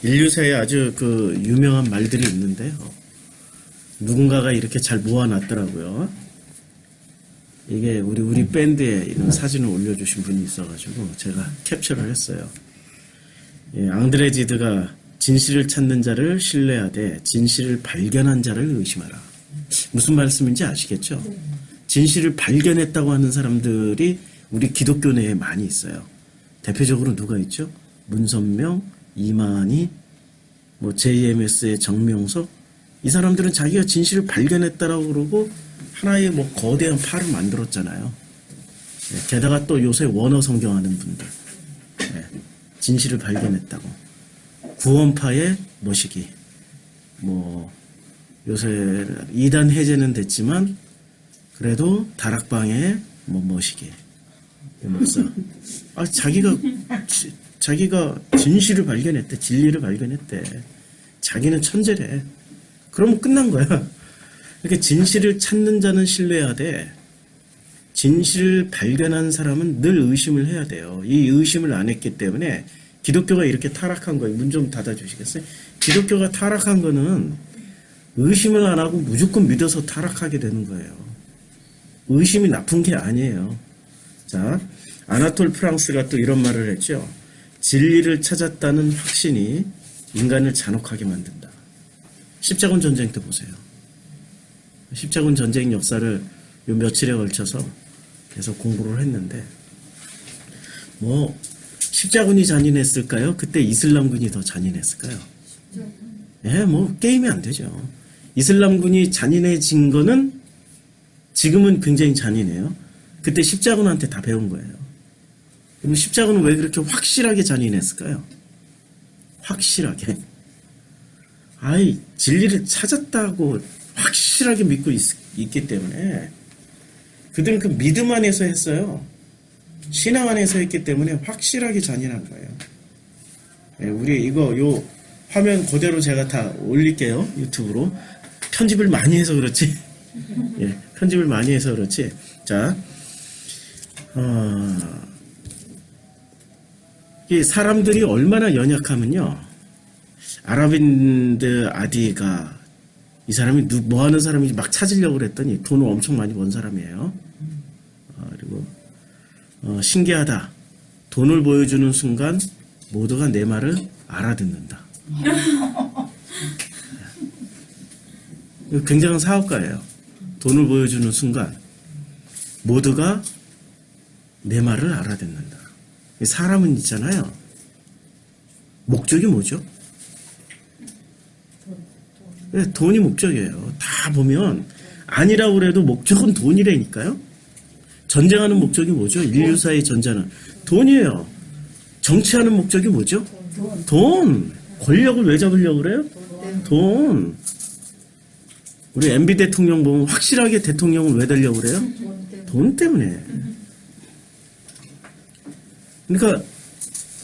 인류사에 아주 그 유명한 말들이 있는데요. 누군가가 이렇게 잘 모아놨더라고요. 이게 우리 밴드에 이런 사진을 올려주신 분이 있어가지고 제가 캡처를 했어요. 예, 앙드레지드가 진실을 찾는 자를 신뢰하되 진실을 발견한 자를 의심하라. 무슨 말씀인지 아시겠죠? 진실을 발견했다고 하는 사람들이 우리 기독교 내에 많이 있어요. 대표적으로 누가 있죠? 문선명, 이만희, JMS의 정명석. 이 사람들은 자기가 진실을 발견했다라고 그러고 하나의 거대한 파를 만들었잖아요. 네, 게다가 또 요새 원어 성경하는 분들. 네, 진실을 발견했다고. 구원파의 머시기. 요새 이단 해제는 됐지만 그래도 다락방의 머시기. 목사. 자기가 진실을 발견했대. 진리를 발견했대. 자기는 천재래. 그러면 끝난 거야. 그러니까 진실을 찾는 자는 신뢰하되 진실을 발견한 사람은 늘 의심을 해야 돼요. 이 의심을 안 했기 때문에 기독교가 이렇게 타락한 거예요. 문 좀 닫아주시겠어요? 기독교가 타락한 거는 의심을 안 하고 무조건 믿어서 타락하게 되는 거예요. 의심이 나쁜 게 아니에요. 자, 아나톨 프랑스가 또 이런 말을 했죠. 진리를 찾았다는 확신이 인간을 잔혹하게 만든다. 십자군 전쟁 때 보세요. 십자군 전쟁 역사를 요 며칠에 걸쳐서 계속 공부를 했는데 십자군이 잔인했을까요? 그때 이슬람군이 더 잔인했을까요? 예, 게임이 안 되죠. 이슬람군이 잔인해진 거는 지금은 굉장히 잔인해요. 그때 십자군한테 다 배운 거예요. 그럼 십자군은 왜 그렇게 확실하게 잔인했을까요? 확실하게. 진리를 찾았다고 확실하게 믿고 있기 때문에 그들은 그 믿음 안에서 했어요. 신앙 안에서 했기 때문에 확실하게 잔인한 거예요. 네, 우리 요 화면 그대로 제가 다 올릴게요. 유튜브로. 편집을 많이 해서 그렇지. 예, 편집을 많이 해서 그렇지. 자, 이 사람들이 얼마나 연약하면요. 아라빈드 아디가 이 사람이 뭐 하는 사람인지 막 찾으려고 그랬더니 돈을 엄청 많이 번 사람이에요. 그리고 신기하다. 돈을 보여주는 순간 모두가 내 말을 알아듣는다. 굉장한 사업가예요. 돈을 보여주는 순간 모두가 내 말을 알아듣는다. 사람은 있잖아요. 목적이 뭐죠? 네, 돈이 목적이에요. 다 보면 아니라고 그래도 목적은 돈이라니까요. 전쟁하는 목적이 뭐죠? 인류사의 전쟁은 돈이에요. 정치하는 목적이 뭐죠? 돈. 권력을 왜 잡으려고 그래요? 돈. 우리 MB 대통령 보면 확실하게 대통령을 왜 되려고 그래요? 돈 때문에. 그러니까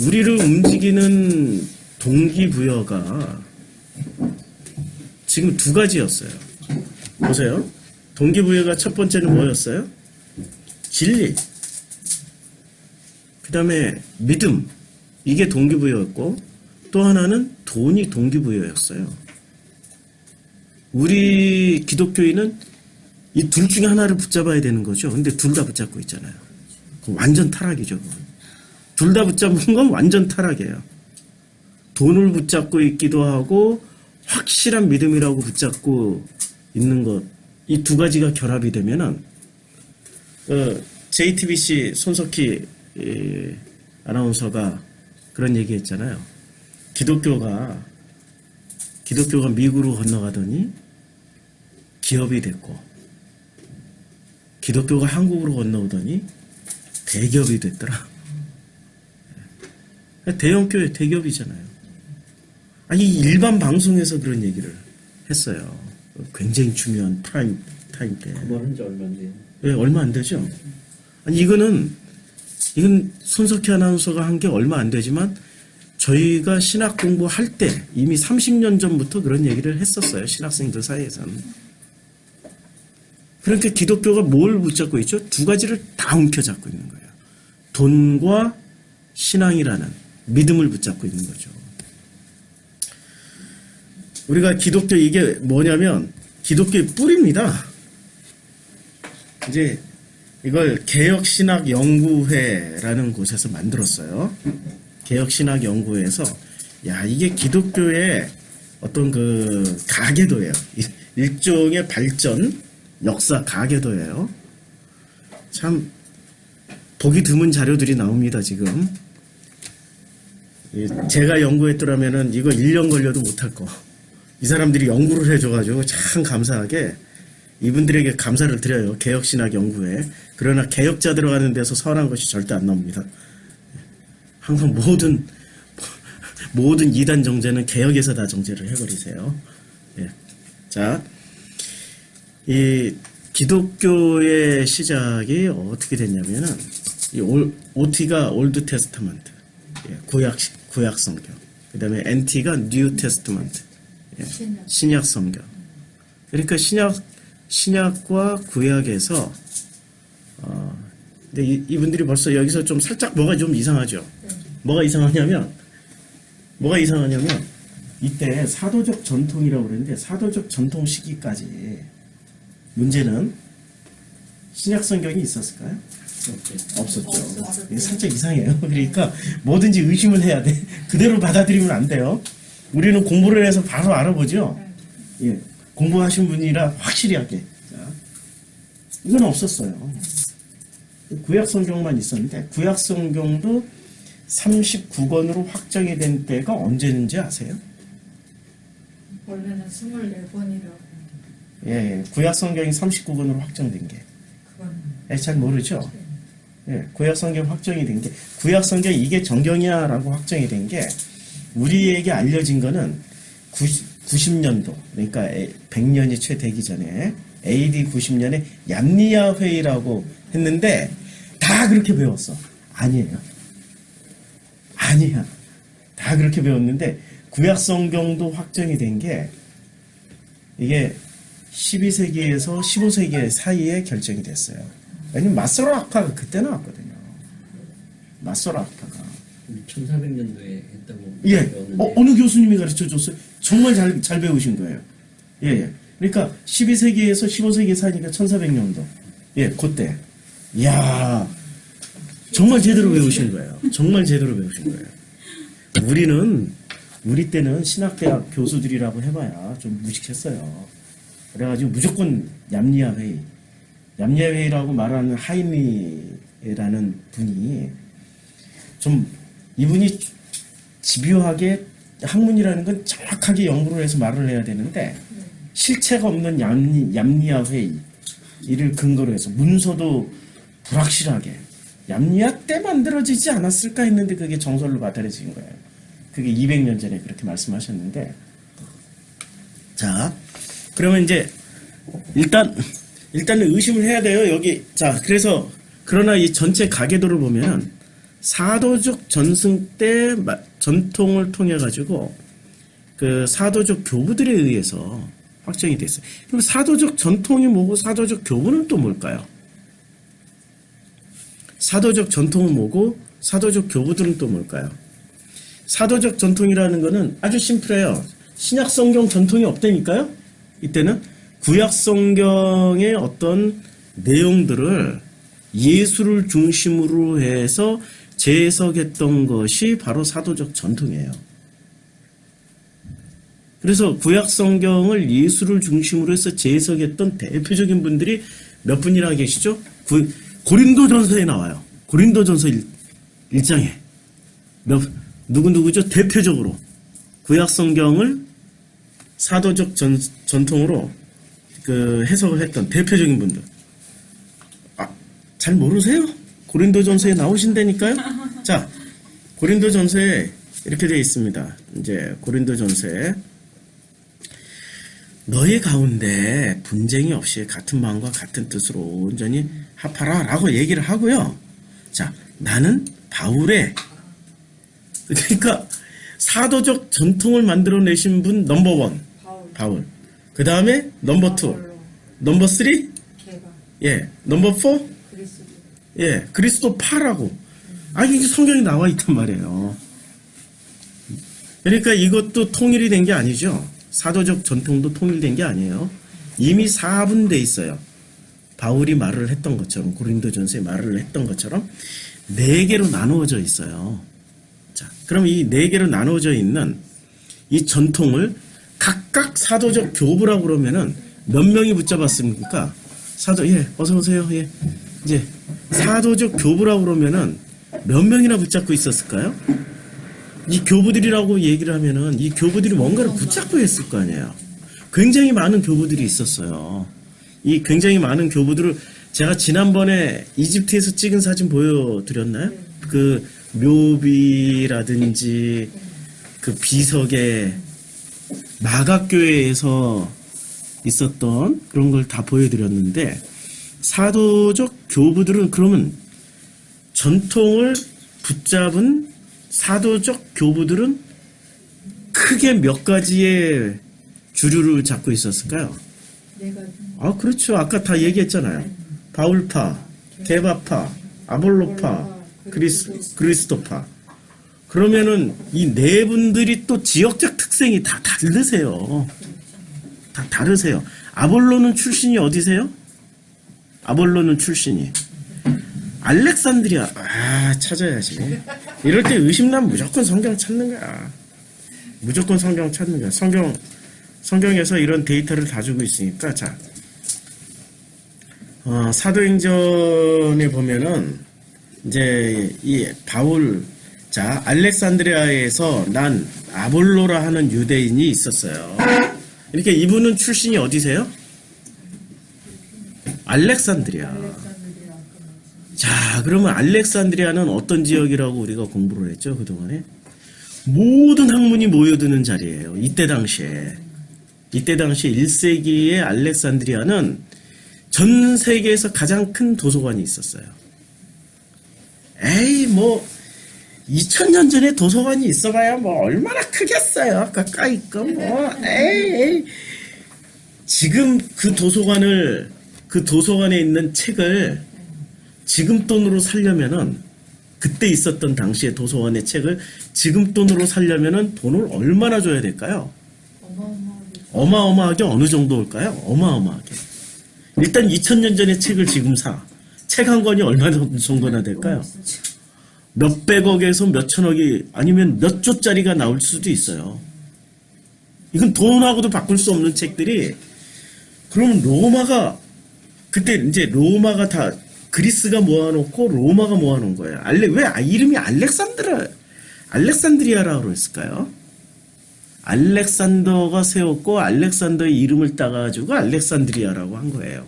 우리를 움직이는 동기부여가 지금 두 가지였어요. 보세요. 동기부여가 첫 번째는 뭐였어요? 진리. 그 다음에 믿음. 이게 동기부여였고 또 하나는 돈이 동기부여였어요. 우리 기독교인은 이 둘 중에 하나를 붙잡아야 되는 거죠. 근데 둘 다 붙잡고 있잖아요. 완전 타락이죠. 둘 다 붙잡은 건 완전 타락이에요. 돈을 붙잡고 있기도 하고 확실한 믿음이라고 붙잡고 있는 것. 이 두 가지가 결합이 되면은 JTBC 손석희 아나운서가 그런 얘기 했잖아요. 기독교가 미국으로 건너가더니 기업이 됐고 기독교가 한국으로 건너오더니 대기업이 됐더라. 대형교회 대기업이잖아요. 일반 방송에서 그런 얘기를 했어요. 굉장히 중요한 프라임 타임 때. 그거 한지 얼마 안 돼요? 네, 얼마 안 되죠. 이건 손석희 아나운서가 한 게 얼마 안 되지만 저희가 신학 공부할 때 이미 30년 전부터 그런 얘기를 했었어요. 신학생들 사이에서는. 그러니까 기독교가 뭘 붙잡고 있죠? 두 가지를 다 움켜잡고 있는 거예요. 돈과 신앙이라는 믿음을 붙잡고 있는 거죠. 우리가 기독교 이게 뭐냐면 기독교의 뿌리입니다. 이제 이걸 개혁신학연구회라는 곳에서 만들었어요. 개혁신학연구회에서 야 이게 기독교의 어떤 그 가계도예요. 일종의 발전 역사 가계도예요. 참 보기 드문 자료들이 나옵니다. 지금 제가 연구했더라면은 이거 1년 걸려도 못할 거. 이 사람들이 연구를 해줘가지고 참 감사하게 이분들에게 감사를 드려요. 개혁신학연구회. 그러나 개혁자 들어가는 데서 선한 것이 절대 안 나옵니다. 항상 모든 이단 정제는 개혁에서 다 정제를 해버리세요. 예. 자, 이 기독교의 시작이 어떻게 됐냐면은 이 OT가 올드 테스타먼트, 예, 구약 성경. 그다음에 NT가 뉴 테스타먼트, 예, 신약 성경. 그러니까 신약과 구약에서 근데 이분들이 벌써 여기서 좀 살짝 뭐가 좀 이상하죠. 뭐가 이상하냐면 이때 사도적 전통이라고 그러는데 사도적 전통 시기까지 문제는 신약 성경이 있었을까요? 없었죠. 이게 살짝 이상해요. 그러니까 뭐든지 의심을 해야 돼. 그대로 받아들이면 안 돼요. 우리는 공부를 해서 바로 알아보죠. 예, 공부하신 분이라 확실히 하게. 자, 이건 없었어요. 구약 성경만 있었는데 구약 성경도 39권으로 확정이 된 때가 언제인지 아세요? 원래는 24권이라고. 예, 구약 성경이 39권으로 확정된 게. 그건 잘 모르죠? 예, 구약 성경 확정이 된 게, 구약 성경 이게 정경이야라고 확정이 된 게, 우리에게 알려진 거는 90년도, 그러니까 100년이 채 되기 전에, AD 90년에 얌니아 회의라고 했는데, 다 그렇게 배웠어. 아니에요. 아니야. 다 그렇게 배웠는데, 구약 성경도 확정이 된 게, 이게 12세기에서 15세기 사이에 결정이 됐어요. 왜냐면 마소라 학파가 그때 나왔거든요. 마소라 학파가. 1400년도에 했다고. 예. 어느 교수님이 가르쳐 줬어요? 정말 잘 배우신 거예요. 예. 그러니까 12세기에서 15세기 사이니까 1400년도. 예, 그때. 이야. 정말 제대로 배우신 거예요. 정말 제대로 배우신 거예요. 우리 때는 신학대학 교수들이라고 해봐야 좀 무식했어요. 그래가지고 무조건 얌니아 회의. 얌니아 회의라고 말하는 하이미라는 분이 좀 이분이 집요하게 학문이라는 건 정확하게 연구를 해서 말을 해야 되는데 실체가 없는 얌니아 회의를 근거로 해서 문서도 불확실하게 얌니아 때 만들어지지 않았을까 했는데 그게 정설로 받아들여진 거예요. 그게 200년 전에 그렇게 말씀하셨는데 자 그러면 이제 일단은 의심을 해야 돼요. 여기 자 그래서 그러나 이 전체 가계도를 보면 사도적 전승 때 전통을 통해 가지고 그 사도적 교부들에 의해서 확정이 됐어요. 그럼 사도적 전통이 뭐고 사도적 교부는 또 뭘까요? 사도적 전통은 뭐고 사도적 교부들은 또 뭘까요? 사도적 전통이라는 거는 아주 심플해요. 신약 성경 전통이 없다니까요. 이때는 구약 성경의 어떤 내용들을 예수를 중심으로 해서 재해석했던 것이 바로 사도적 전통이에요. 그래서 구약 성경을 예수를 중심으로 해서 재해석했던 대표적인 분들이 몇 분이나 계시죠? 고린도전서에 나와요. 고린도전서 1장에 누구죠? 대표적으로 구약 성경을 사도적 전통으로 그 해석을 했던 대표적인 분들. 잘 모르세요? 고린도전서에 나오신다니까요? 자, 고린도전서에 이렇게 되어 있습니다. 이제 고린도전서에 너희 가운데 분쟁이 없이 같은 마음과 같은 뜻으로 온전히 합하라 라고 얘기를 하고요. 자, 나는 바울의 그러니까 사도적 전통을 만들어내신 분 넘버원 바울. 그 다음에 넘버 2 넘버 3 예, 넘버 4 예, 그리스도파라고. 이게 성경에 나와 있단 말이에요. 그러니까 이것도 통일이 된 게 아니죠. 사도적 전통도 통일된 게 아니에요. 이미 4분돼 있어요. 바울이 말을 했던 것처럼, 고린도전서에 말을 했던 것처럼 4개로 나누어져 있어요. 자, 그럼 이 4개로 나누어져 있는 이 전통을 각각 사도적 교부라고 그러면은 몇 명이 붙잡았습니까? 예, 어서 오세요. 예. 이제 사도적 교부라고 그러면은 몇 명이나 붙잡고 있었을까요? 이 교부들이라고 얘기를 하면은 이 교부들이 뭔가를 붙잡고 했을 거 아니에요. 굉장히 많은 교부들이 있었어요. 이 굉장히 많은 교부들을 제가 지난번에 이집트에서 찍은 사진 보여드렸나요? 그 묘비라든지 그 비석에 마각교회에서 있었던 그런 걸 다 보여드렸는데, 사도적 교부들은 그러면 전통을 붙잡은 사도적 교부들은 크게 몇 가지의 주류를 잡고 있었을까요? 내가 아, 그렇죠. 아까 다 얘기했잖아요. 바울파, 게바파, 아볼로파, 그리스도파. 그러면은 이 네 분들이 또 지역적 특성이 다 다르세요. 다 다르세요. 아볼로는 출신이 어디세요? 아볼로는 출신이 알렉산드리아. 아, 찾아야지. 이럴 때 의심나면 무조건 성경 찾는 거야. 무조건 성경 찾는 거야. 성경에서 이런 데이터를 다 주고 있으니까. 자, 사도행전에 보면은 이제 이 바울, 자, 알렉산드리아에서 난 아볼로라 하는 유대인이 있었어요. 이렇게 이분은 출신이 어디세요? 알렉산드리아. 자, 그러면 알렉산드리아는 어떤 지역이라고 우리가 공부를 했죠, 그동안에? 모든 학문이 모여드는 자리예요. 이때 당시에 1세기의 알렉산드리아는 전 세계에서 가장 큰 도서관이 있었어요. 에이, 뭐 2000년 전에 도서관이 있어봐야 뭐 얼마나 크겠어요. 가까이 있고 뭐 에이. 지금 그 도서관에 있는 책을 지금 돈으로 살려면은, 그때 있었던 당시의 도서관의 책을 지금 돈으로 살려면은 돈을 얼마나 줘야 될까요? 어마어마하게 어느 정도일까요? 어마어마하게. 일단 2000년 전의 책을 지금 사. 책 한 권이 얼마 정도나 될까요? 몇백억에서 몇천억이, 아니면 몇 조짜리가 나올 수도 있어요. 이건 돈하고도 바꿀 수 없는 책들이. 그러면 그때 이제 로마가 다, 그리스가 모아놓고 로마가 모아놓은 거예요. 왜 이름이 알렉산드리아라고 했을까요? 알렉산더가 세웠고 알렉산더의 이름을 따가지고 알렉산드리아라고 한 거예요.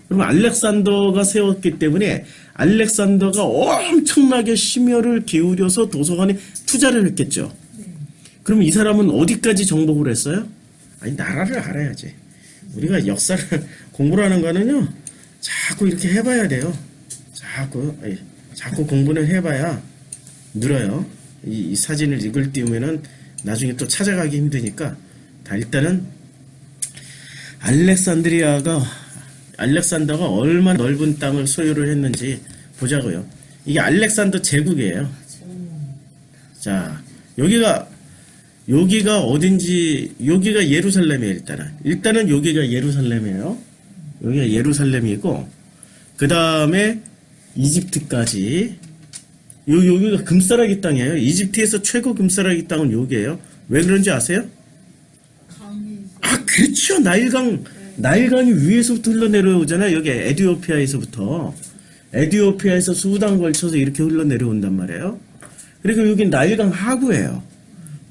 그럼 알렉산더가 세웠기 때문에 알렉산더가 엄청나게 심혈을 기울여서 도서관에 투자를 했겠죠. 그럼 이 사람은 어디까지 정복을 했어요? 아니, 나라를 알아야지. 우리가 역사를 공부를 하는 거는요, 자꾸 이렇게 해봐야 돼요. 자꾸 공부는 해봐야 늘어요. 이 사진을 이걸 띄우면은 나중에 또 찾아가기 힘드니까. 일단은 알렉산더가 얼마나 넓은 땅을 소유를 했는지 보자고요. 이게 알렉산더 제국이에요. 자, 여기가 어딘지, 여기가 예루살렘이에요. 일단은 여기가 예루살렘이에요. 여기가 예루살렘이고, 그 다음에 이집트까지. 여기가 금싸라기 땅이에요. 이집트에서 최고 금싸라기 땅은 여기예요. 왜 그런지 아세요? 아, 그렇죠. 나일강이 위에서부터 흘러내려오잖아요. 여기 에티오피아에서 수단 걸쳐서 이렇게 흘러내려온단 말이에요. 그리고 여기 나일강 하구예요.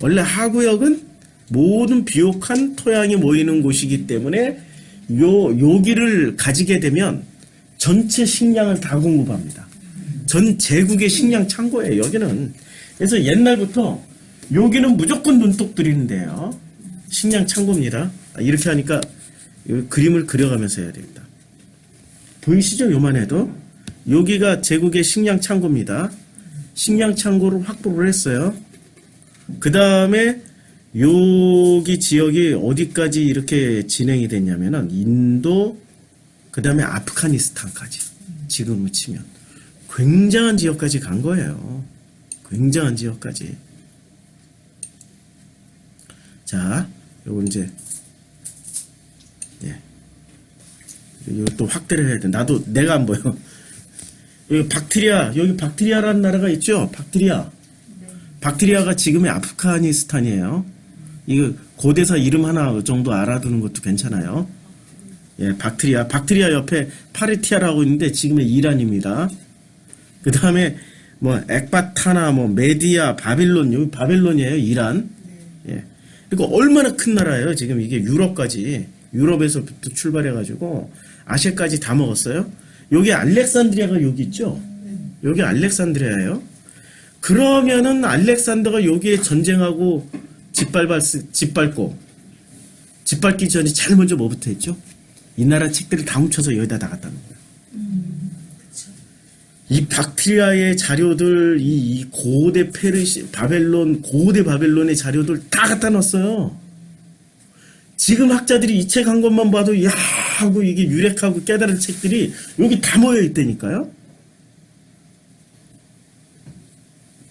원래 하구역은 모든 비옥한 토양이 모이는 곳이기 때문에 여기를 가지게 되면 전체 식량을 다 공급합니다. 전 제국의 식량 창고예요, 여기는. 그래서 옛날부터 여기는 무조건 눈독 들이는데요. 식량 창고입니다. 이렇게 하니까 그림을 그려가면서 해야 됩니다. 보이시죠? 요만해도. 여기가 제국의 식량 창고입니다. 식량 창고를 확보를 했어요. 그 다음에 여기 지역이 어디까지 이렇게 진행이 됐냐면은 인도, 그 다음에 아프가니스탄까지. 지금으로 치면 굉장한 지역까지 간 거예요. 굉장한 지역까지. 자, 요거 이제 예. 이거 또 확대를 해야 돼. 나도 내가 안 보여. 여기 박트리아라는 나라가 있죠. 박트리아가 지금의 아프가니스탄이에요. 이거 고대사 이름 하나 정도 알아두는 것도 괜찮아요. 예, 박트리아 옆에 파르티아라고 있는데 지금의 이란입니다. 그 다음에 뭐 엑바타나 뭐 메디아, 바빌론, 여기 바빌론이에요. 이란. 예. 그리고 얼마나 큰 나라예요. 지금 이게 유럽에서부터 출발해가지고 아시아까지 다 먹었어요. 여기 알렉산드리아가 여기 있죠. 여기 알렉산드리아예요. 그러면은 알렉산더가 여기에 전쟁하고 짓밟기 전에 제일 먼저 뭐부터 했죠? 이 나라 책들을 다 훔쳐서 여기다 나갔다는 거예요. 이 박트리아의 자료들, 이 고대 고대 바벨론의 자료들 다 갖다 놨어요. 지금 학자들이 이 책 한 것만 봐도 야 하고 이게 유력하고 깨달은 책들이 여기 다 모여 있다니까요.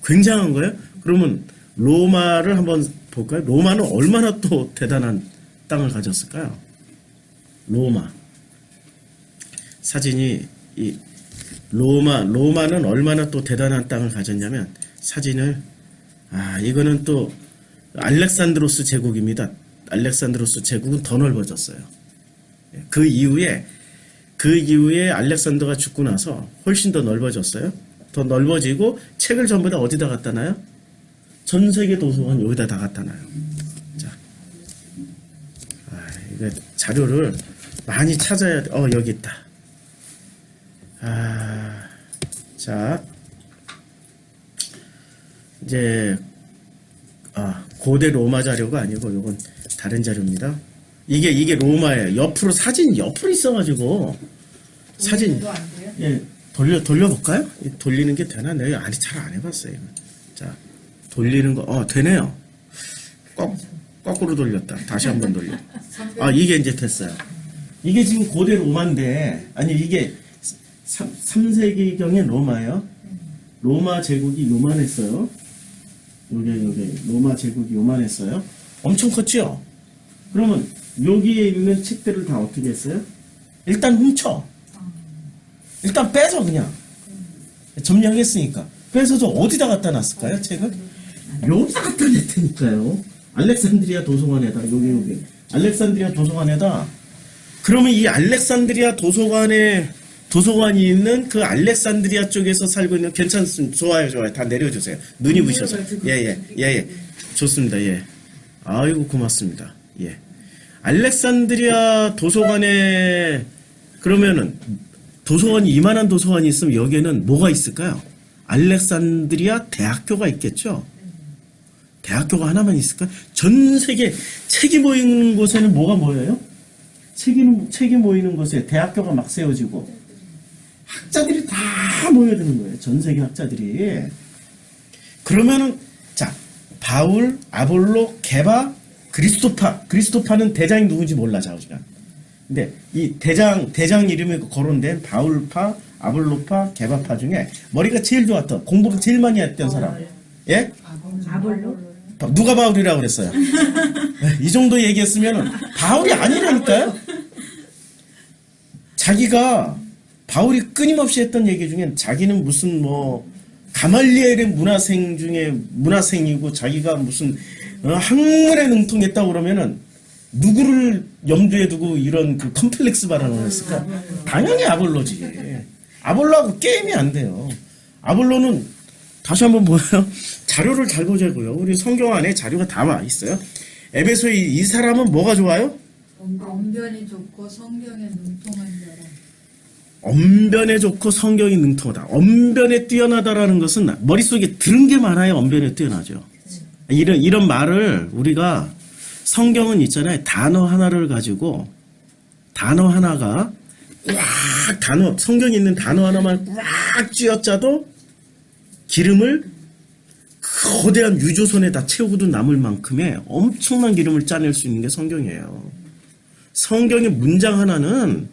굉장한 거예요. 그러면 로마를 한번 볼까요? 로마는 얼마나 또 대단한 땅을 가졌을까요? 로마 사진이 로마는 얼마나 또 대단한 땅을 가졌냐면 사진을 이거는 또 알렉산드로스 제국입니다. 알렉산드로스 제국은 더 넓어졌어요. 그 이후에 알렉산더가 죽고 나서 훨씬 더 넓어졌어요. 더 넓어지고 책을 전부 다 어디다 갖다 놔요? 전 세계 도서관 여기다 다 갖다 놔요. 자, 이거 자료를 많이 찾아야 돼. 여기 있다. 자, 이제 고대 로마 자료가 아니고 이건 다른 자료입니다. 이게 로마예요. 옆으로 사진이 옆으로 있어가지고 사진 예 돌려볼까요? 돌리는 게 되나? 내가 아니 잘 안 해봤어요. 자 돌리는 거 되네요. 거꾸로 돌렸다. 다시 한번 돌려. 이게 이제 됐어요. 이게 지금 고대 로마인데 이게 3세기경의 로마예요. 로마 제국이 요만했어요. 여기 로마 제국이 요만했어요. 엄청 컸죠? 그러면 여기에 있는 책들을 다 어떻게 했어요? 일단 훔쳐. 일단 빼서 그냥. 점령했으니까. 빼서서 어디다 갖다 놨을까요? 책을? 여기다 갖다 냈다니까요. 알렉산드리아 도서관에다. 여기. 알렉산드리아 도서관에다. 그러면 이 알렉산드리아 도서관이 있는 그 알렉산드리아 쪽에서 살고 있는 괜찮습니다. 좋아요. 다 내려주세요. 눈이 부셔서. 예. 좋습니다. 예. 아이고 고맙습니다. 예. 알렉산드리아 도서관에 그러면은 도서관이 이만한 도서관이 있으면 여기에는 뭐가 있을까요? 알렉산드리아 대학교가 있겠죠. 대학교가 하나만 있을까요? 전 세계 책이 모이는 곳에는 뭐가 모여요? 책이 모이는 곳에 대학교가 막 세워지고 학자들이 다 모여드는 거예요. 전 세계 학자들이. 그러면은 자 바울, 아볼로, 게바, 그리스도파는 대장이 누군지 몰라 좌우지간. 근데 이 대장 이름이 거론된 바울파, 아볼로파, 게바파 중에 머리가 제일 좋았던 공부를 제일 많이 했던 사람. 예? 아볼로? 누가 바울이라고 그랬어요? 이 정도 얘기했으면 바울이 아니라니까요. 자기가 바울이 끊임없이 했던 얘기 중엔 자기는 무슨 가말리엘의 문화생이고 자기가 무슨 학문에 능통했다고 그러면은 누구를 염두에 두고 이런 그 컴플렉스 발언을 했을까? 당연히 아볼로지. 아볼로하고 게임이 안 돼요. 아볼로는 다시 한번 보여요. 자료를 잘 보자고요. 우리 성경 안에 자료가 다 와 있어요. 에베소의 이 사람은 뭐가 좋아요? 언변이 좋고 성경에 능통한 자라. 언변에 좋고 성경이 능통하다. 언변에 뛰어나다라는 것은 머릿속에 들은 게 많아야 언변에 뛰어나죠. 이런 말을 우리가 성경은 있잖아요. 단어 하나를 가지고 단어 하나가 성경에 있는 단어 하나만 꽉 쥐어짜도 기름을 거대한 유조선에다 채우고도 남을 만큼의 엄청난 기름을 짜낼 수 있는 게 성경이에요. 성경의 문장 하나는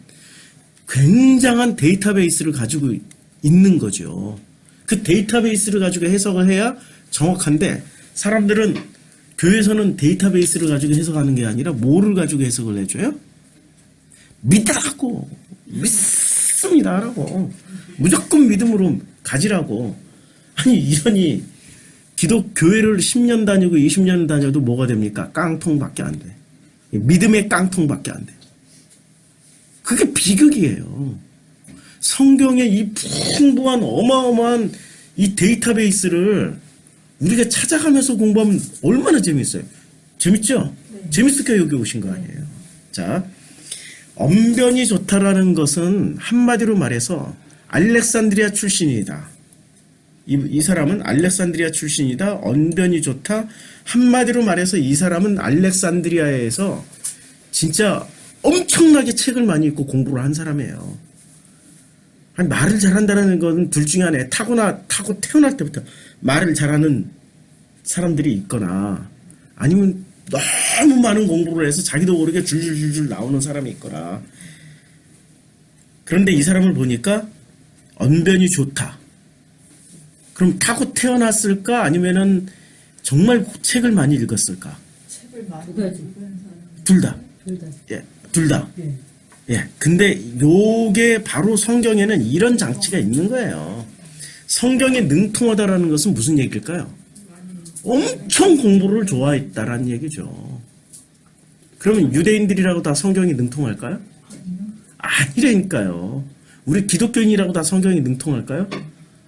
굉장한 데이터베이스를 가지고 있는 거죠. 그 데이터베이스를 가지고 해석을 해야 정확한데 사람들은 교회에서는 데이터베이스를 가지고 해석하는 게 아니라 뭐를 가지고 해석을 해줘요? 믿으라고. 믿습니다라고. 무조건 믿음으로 가지라고. 아니 이러니 기독교회를 10년 다니고 20년 다녀도 뭐가 됩니까? 깡통밖에 안 돼. 믿음의 깡통밖에 안 돼. 그게 비극이에요. 성경의 이 풍부한 어마어마한 이 데이터베이스를 우리가 찾아가면서 공부하면 얼마나 재밌어요. 재밌죠? 네. 재밌으니까 여기 오신 거 아니에요. 자, 언변이 좋다라는 것은 한마디로 말해서 알렉산드리아 출신이다. 이 사람은 알렉산드리아 출신이다. 언변이 좋다. 한마디로 말해서 이 사람은 알렉산드리아에서 진짜 엄청나게 책을 많이 읽고 공부를 한 사람이에요. 아니, 말을 잘한다는 건 둘 중에 하나에 타고 태어날 때부터 말을 잘하는 사람들이 있거나 아니면 너무 많은 공부를 해서 자기도 모르게 줄줄줄줄 나오는 사람이 있거나. 그런데 이 사람을 보니까 언변이 좋다. 그럼 타고 태어났을까? 아니면은 정말 책을 많이 읽었을까? 책을 많이 두 가지. 읽은 사람. 둘 다. 둘 다. 예, 둘 다. 예. 예. 근데 요게 바로 성경에는 이런 장치가 있는 거예요. 성경에 능통하다라는 것은 무슨 얘기일까요? 엄청 공부를 좋아했다라는 얘기죠. 그러면 유대인들이라고 다 성경이 능통할까요? 아니라니까요. 우리 기독교인이라고 다 성경이 능통할까요?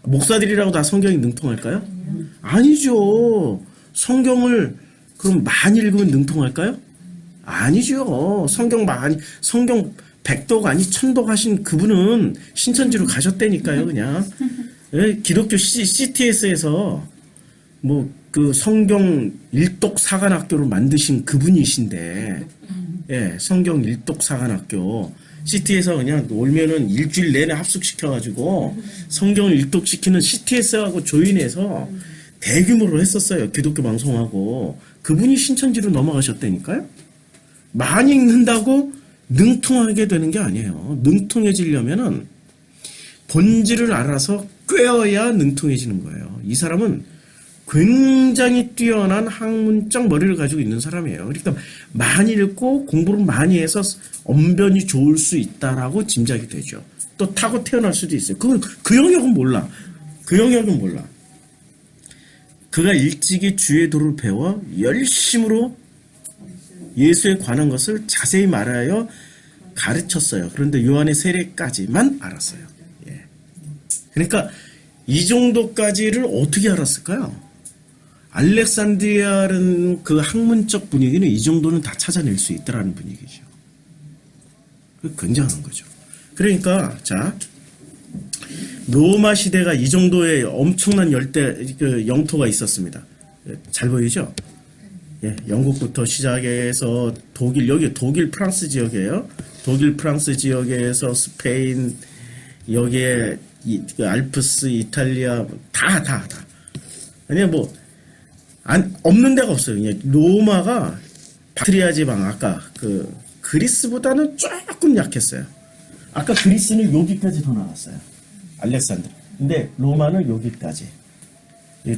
목사들이라고 다 성경이 능통할까요? 아니죠. 성경을 그럼 많이 읽으면 능통할까요? 아니죠. 성경 100독 아니 1000독 하신 그분은 신천지로 가셨다니까요. 그냥 예, 기독교 CTS에서 뭐 그 성경 일독 사관학교를 만드신 그분이신데, 예, 성경 일독 사관학교 CT에서 그냥 올면은 일주일 내내 합숙시켜가지고 성경을 일독시키는 CTS하고 조인해서 대규모로 했었어요. 기독교 방송하고. 그분이 신천지로 넘어가셨다니까요. 많이 읽는다고 능통하게 되는 게 아니에요. 능통해지려면은 본질을 알아서 꿰어야 능통해지는 거예요. 이 사람은 굉장히 뛰어난 학문적 머리를 가지고 있는 사람이에요. 그러니까 많이 읽고 공부를 많이 해서 언변이 좋을 수 있다라고 짐작이 되죠. 또 타고 태어날 수도 있어요. 그 영역은 몰라. 그 영역은 몰라. 그가 일찍이 주의 도를 배워 열심으로 예수에 관한 것을 자세히 말하여 가르쳤어요. 그런데 요한의 세례까지만 알았어요. 예. 그러니까 이 정도까지를 어떻게 알았을까요? 알렉산드리아는 그 학문적 분위기는 이 정도는 다 찾아낼 수 있다라는 분위기죠. 굉장한 거죠. 그러니까 자, 로마 시대가 이 정도의 엄청난 영토가 있었습니다. 잘 보이죠? 예, 영국부터 시작해서 독일, 여기 독일 프랑스 지역이에요. 독일 프랑스 지역에서 스페인, 여기에 그 알프스, 이탈리아 다. 아니 뭐 없는 데가 없어요. 그냥 로마가 바트리아 지방, 아까 그 그리스보다는 조금 약했어요. 아까 그리스는 여기까지 더 나왔어요. 알렉산드르. 근데 로마는 여기까지.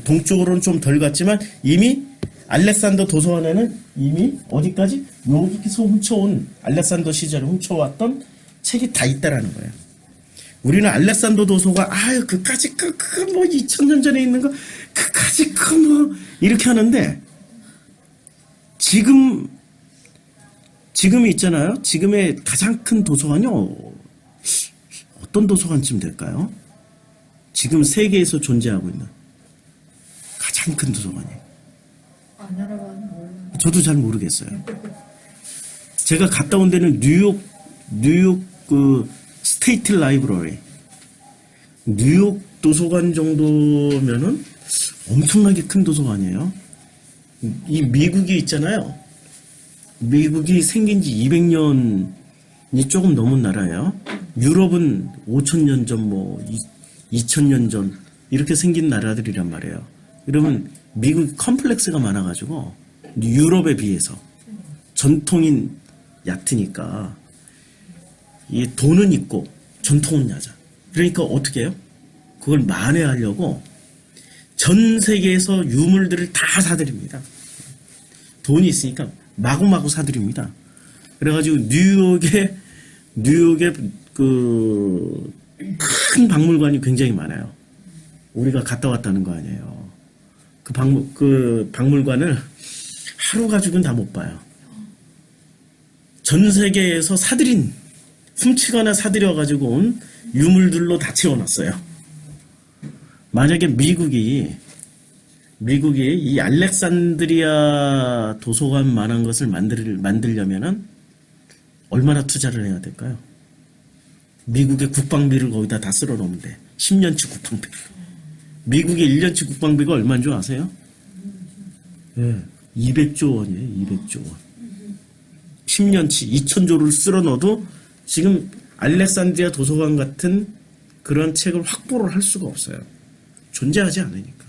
동쪽으로는 좀 덜 갔지만 이미 알렉산더 도서관에는 이미 어디까지? 여기서 훔쳐온, 알렉산더 시절에 훔쳐왔던 책이 다 있다라는 거예요. 우리는 알렉산더 도서관, 그까지, 뭐 2000년 전에 있는 거, 그까지, 뭐, 이렇게 하는데, 지금이 있잖아요. 지금의 가장 큰 도서관이 어떤 도서관쯤 될까요? 지금 세계에서 존재하고 있는 가장 큰 도서관이에요. 안 알아봐는 몰라. 저도 잘 모르겠어요. 제가 갔다 온 데는 뉴욕 그 스테이트 라이브러리, 뉴욕 도서관 정도면은 엄청나게 큰 도서관이에요. 이 미국이 있잖아요. 미국이 생긴 지 200년이 조금 넘은 나라예요. 유럽은 5000년 전, 뭐 2000년 전 이렇게 생긴 나라들이란 말이에요. 그러면 미국이 컴플렉스가 많아가지고 유럽에 비해서 전통인 얕으니까 이 돈은 있고 전통은 얕아. 그러니까 어떻게 해요? 그걸 만회하려고 전 세계에서 유물들을 다 사들입니다. 돈이 있으니까 마구마구 사들입니다. 그래가지고 뉴욕에 그 큰 박물관이 굉장히 많아요. 우리가 갔다 왔다는 거 아니에요. 그 박물관을 하루 가지고는 다 못 봐요. 전 세계에서 훔치거나 사들여가지고 온 유물들로 다 채워놨어요. 만약에 미국이 이 알렉산드리아 도서관만한 것을 만들려면은 얼마나 투자를 해야 될까요? 미국의 국방비를 거기다 다 쓸어 넣으면 돼. 10년치 국방비. 미국의 1년치 국방비가 얼마인 줄 아세요? 예, 200조 원이에요. 200조 원. 10년치 2,000조를 쓸어 넣어도 지금 알렉산드리아 도서관 같은 그런 책을 확보를 할 수가 없어요. 존재하지 않으니까.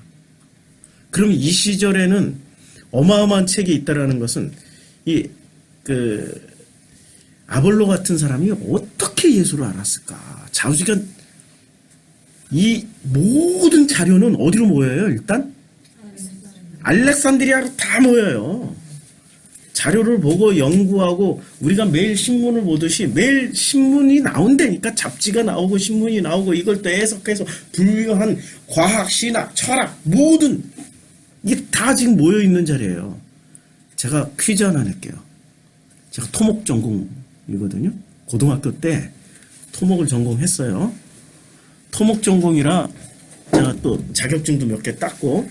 그럼 이 시절에는 어마어마한 책이 있다라는 것은 아볼로 같은 사람이 어떻게 예수를 알았을까? 자우지가 이 모든 자료는 어디로 모여요? 일단 알렉산드리아로 다 모여요. 자료를 보고 연구하고 우리가 매일 신문을 보듯이 매일 신문이 나온다니까. 잡지가 나오고 신문이 나오고 이걸 또 해석해서 분류한 과학, 신학, 철학 모든 이게 다 지금 모여있는 자리예요. 제가 퀴즈 하나 낼게요. 제가 토목 전공이거든요. 고등학교 때 토목을 전공했어요. 토목 전공이라 제가 또 자격증도 몇 개 땄고,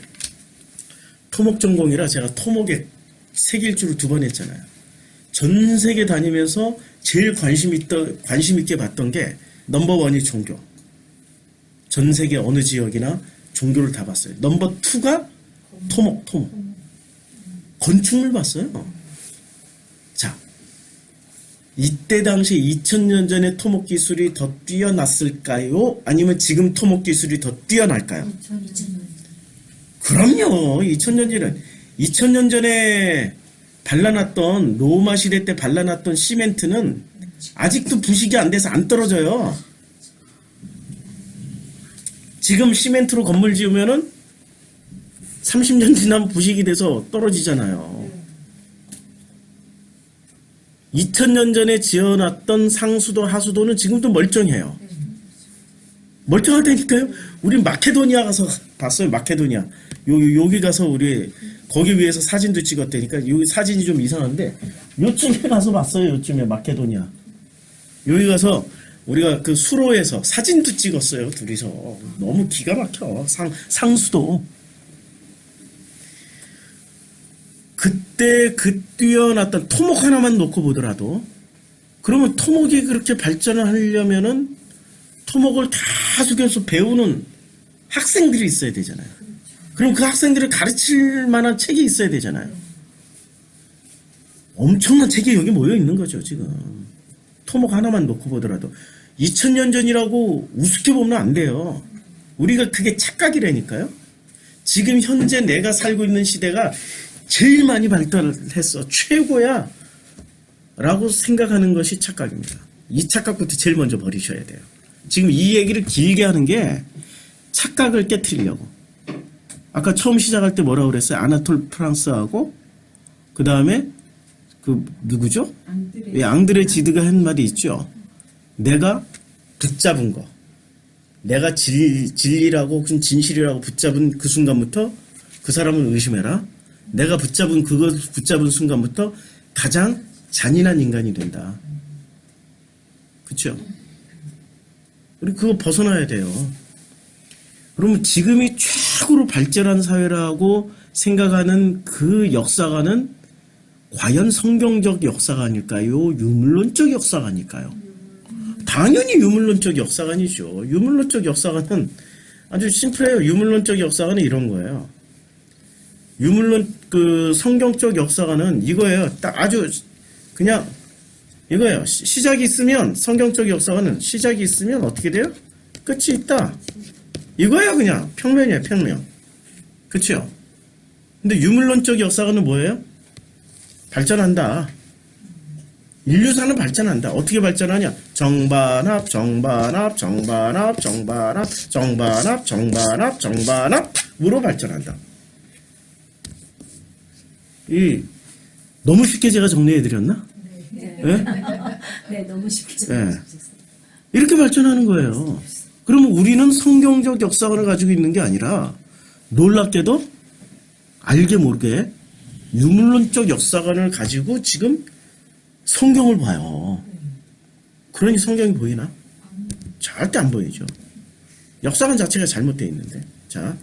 토목 전공이라 제가 토목에 세계일주를 2번 했잖아요. 전 세계 다니면서 제일 관심 있게 봤던 게 넘버1이 종교. 전 세계 어느 지역이나 종교를 다 봤어요. 넘버2가 토목. 건축물 봤어요. 자, 이때 당시 2000년 전에 토목 기술이 더 뛰어났을까요? 아니면 지금 토목 기술이 더 뛰어날까요? 2000년. 그럼요. 2000년 전에 발라놨던 로마 시대 때 발라놨던 시멘트는 아직도 부식이 안 돼서 안 떨어져요. 지금 시멘트로 건물 지으면은 30년 지나면 부식이 돼서 떨어지잖아요. 2000년 전에 지어놨던 상수도 하수도는 지금도 멀쩡해요. 멀쩡하다니까요. 우리 마케도니아 가서 봤어요. 마케도니아. 여기 가서 우리 거기 위에서 사진도 찍었다니까. 여기 사진이 좀 이상한데 요쯤에 가서 봤어요. 요쯤에 마케도니아. 여기 가서 우리가 그 수로에서 사진도 찍었어요. 둘이서. 너무 기가 막혀. 상수도. 그때 그 뛰어났던 토목 하나만 놓고 보더라도, 그러면 토목이 그렇게 발전을 하려면은 토목을 다 숙여서 배우는 학생들이 있어야 되잖아요. 그럼 그 학생들을 가르칠 만한 책이 있어야 되잖아요. 엄청난 책이 여기 모여 있는 거죠, 지금. 토목 하나만 놓고 보더라도. 2000년 전이라고 우습게 보면 안 돼요. 우리가 그게 착각이라니까요. 지금 현재 내가 살고 있는 시대가 제일 많이 발달했어. 최고야. 라고 생각하는 것이 착각입니다. 이 착각부터 제일 먼저 버리셔야 돼요. 지금 이 얘기를 길게 하는 게 착각을 깨트리려고. 아까 처음 시작할 때 뭐라고 그랬어요? 아나톨 프랑스하고 그 다음에 그 누구죠? 앙드레 지드가 한 말이 있죠. 내가 붙잡은 거, 내가 진리라고 진실이라고 붙잡은 그 순간부터 그 사람을 의심해라. 내가 붙잡은 순간부터 가장 잔인한 인간이 된다. 그쵸? 우리 그거 벗어나야 돼요. 그러면 지금이 최고로 발전한 사회라고 생각하는 그 역사관은 과연 성경적 역사관일까요? 유물론적 역사관일까요? 당연히 유물론적 역사관이죠. 유물론적 역사관은 아주 심플해요. 유물론적 역사관은 이런 거예요. 성경적 역사관은 이거예요. 딱 아주 그냥 이거예요. 시작이 있으면, 성경적 역사관은 시작이 있으면 어떻게 돼요? 끝이 있다. 이거예요. 그냥 평면이에요. 평면. 그쵸? 근데 유물론적 역사관은 뭐예요? 발전한다. 인류사는 발전한다. 어떻게 발전하냐? 정반합 으로 발전한다. 너무 쉽게 제가 정리해드렸나? 네. 예? 네, 너무 쉽게 예. 설명해주셨어요. 이렇게 발전하는 거예요. 그러면 우리는 성경적 역사관을 가지고 있는 게 아니라 놀랍게도 알게 모르게 유물론적 역사관을 가지고 지금 성경을 봐요. 그러니 성경이 보이나? 절대 안 보이죠. 역사관 자체가 잘못되어 있는데. 자,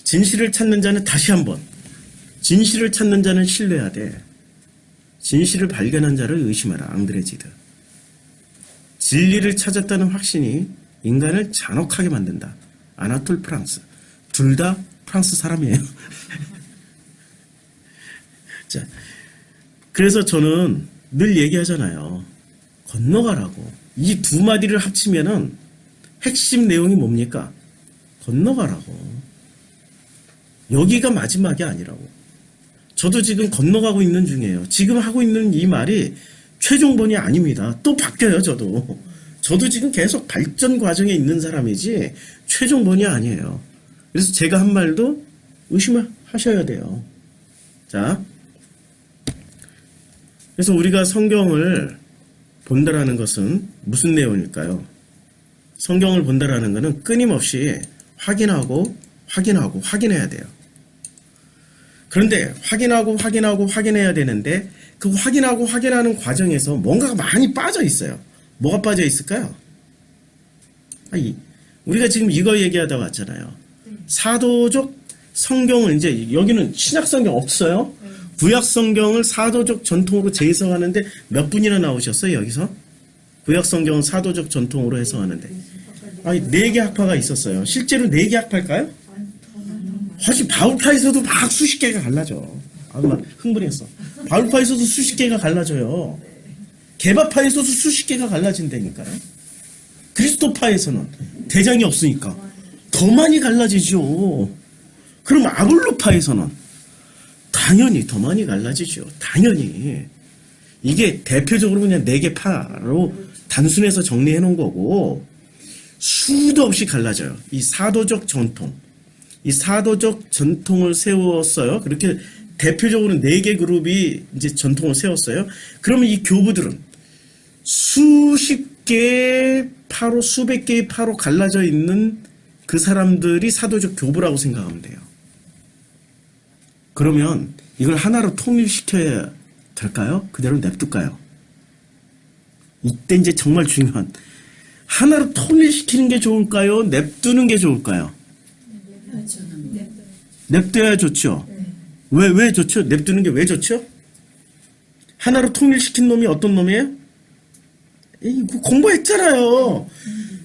진실을 찾는 자는 다시 한번 진실을 찾는 자는 신뢰하되 진실을 발견한 자를 의심하라. 앙드레지드. 진리를 찾았다는 확신이 인간을 잔혹하게 만든다. 아나톨 프랑스. 둘 다 프랑스 사람이에요. 자, 그래서 저는 늘 얘기하잖아요. 건너가라고. 이 두 마디를 합치면은 핵심 내용이 뭡니까? 건너가라고. 여기가 마지막이 아니라고. 저도 지금 건너가고 있는 중이에요. 지금 하고 있는 이 말이 최종본이 아닙니다. 또 바뀌어요, 저도. 저도 지금 계속 발전 과정에 있는 사람이지 최종본이 아니에요. 그래서 제가 한 말도 의심하셔야 돼요. 자, 그래서 우리가 성경을 본다라는 것은 무슨 내용일까요? 성경을 본다라는 것은 끊임없이 확인하고 확인해야 돼요. 그런데 확인해야 되는데 그 확인하는 과정에서 뭔가가 많이 빠져 있어요. 뭐가 빠져 있을까요? 우리가 지금 이거 얘기하다 왔잖아요. 사도적 성경을 이제 여기는 신약 성경 없어요. 구약 성경을 사도적 전통으로 재해석하는데 몇 분이나 나오셨어요, 여기서? 구약 성경은 사도적 전통으로 해석하는데. 4개 학파가 있었어요. 실제로 4개 학파일까요? 사실 바울파에서도 막 수십 개가 갈라져. 막 흥분했어. 바울파에서도 수십 개가 갈라져요. 개바파에서도 수십 개가 갈라진다니까요. 그리스도파에서는 대장이 없으니까 더 많이 갈라지죠. 그럼 아볼로파에서는 당연히 더 많이 갈라지죠. 당연히. 이게 대표적으로 그냥 4개 파로 단순해서 정리해 놓은 거고 수도 없이 갈라져요. 이 사도적 전통. 이 사도적 전통을 세웠어요. 그렇게 대표적으로 4개 그룹이 이제 전통을 세웠어요. 그러면 이 교부들은 수십 개의 파로, 수백 개의 파로 갈라져 있는 그 사람들이 사도적 교부라고 생각하면 돼요. 그러면 이걸 하나로 통일시켜야 될까요? 그대로 냅둘까요? 이때 이제 정말 중요한 하나로 통일시키는 게 좋을까요? 냅두는 게 좋을까요? 냅둬야 좋죠. 왜 좋죠? 냅두는 게 왜 좋죠? 하나로 통일시킨 놈이 어떤 놈이에요? 공부했잖아요.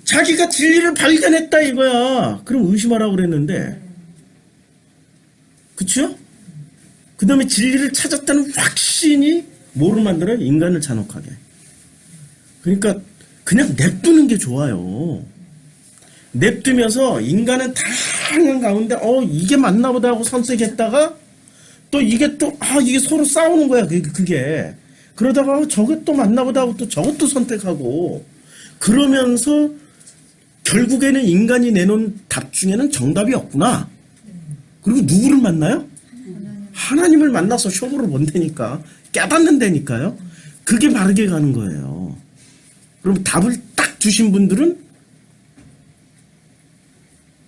자기가 진리를 발견했다 이거야. 그럼 의심하라고 그랬는데. 그쵸? 그 다음에 진리를 찾았다는 확신이 뭐를 만들어요? 인간을 잔혹하게. 그러니까 그냥 냅두는 게 좋아요. 냅두면서 인간은 다양한 가운데 이게 맞나 보다 하고 선택했다가 또 이게 이게 서로 싸우는 거야. 그게. 그러다가 저게 또 맞나 보다 하고 또 저것도 선택하고 그러면서 결국에는 인간이 내놓은 답 중에는 정답이 없구나. 그리고 누구를 만나요? 하나님을 만나서 쇼부를 본다니까. 깨닫는다니까요. 그게 바르게 가는 거예요. 그럼 답을 딱 주신 분들은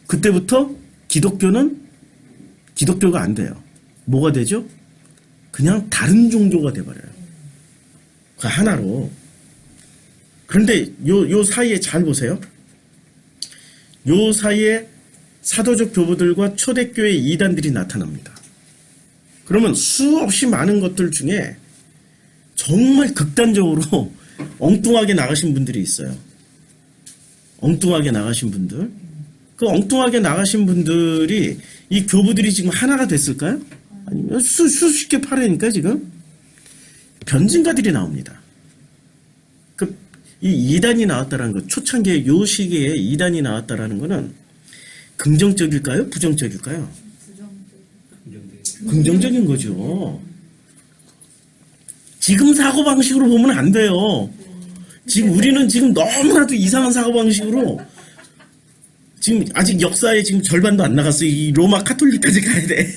그때부터 기독교가 안 돼요. 뭐가 되죠? 그냥 다른 종교가 돼버려요. 그 하나로. 그런데 요 사이에 잘 보세요. 요 사이에 사도적 교부들과 초대교회 이단들이 나타납니다. 그러면 수없이 많은 것들 중에 정말 극단적으로 엉뚱하게 나가신 분들이 있어요. 엉뚱하게 나가신 분들. 그 엉뚱하게 나가신 분들이 이 교부들이 지금 하나가 됐을까요? 아니면 수십 개 파라니까 지금 변증가들이 나옵니다. 이 이단이 나왔다라는 것, 초창기에 요 시기에 이단이 나왔다라는 것은 긍정적일까요? 부정적일까요? 긍정적인 거죠. 지금 사고방식으로 보면 안 돼요. 지금 우리는 지금 너무나도 이상한 사고방식으로 지금 아직 역사에 지금 절반도 안 나갔어요. 이 로마 카톨릭까지 가야 돼.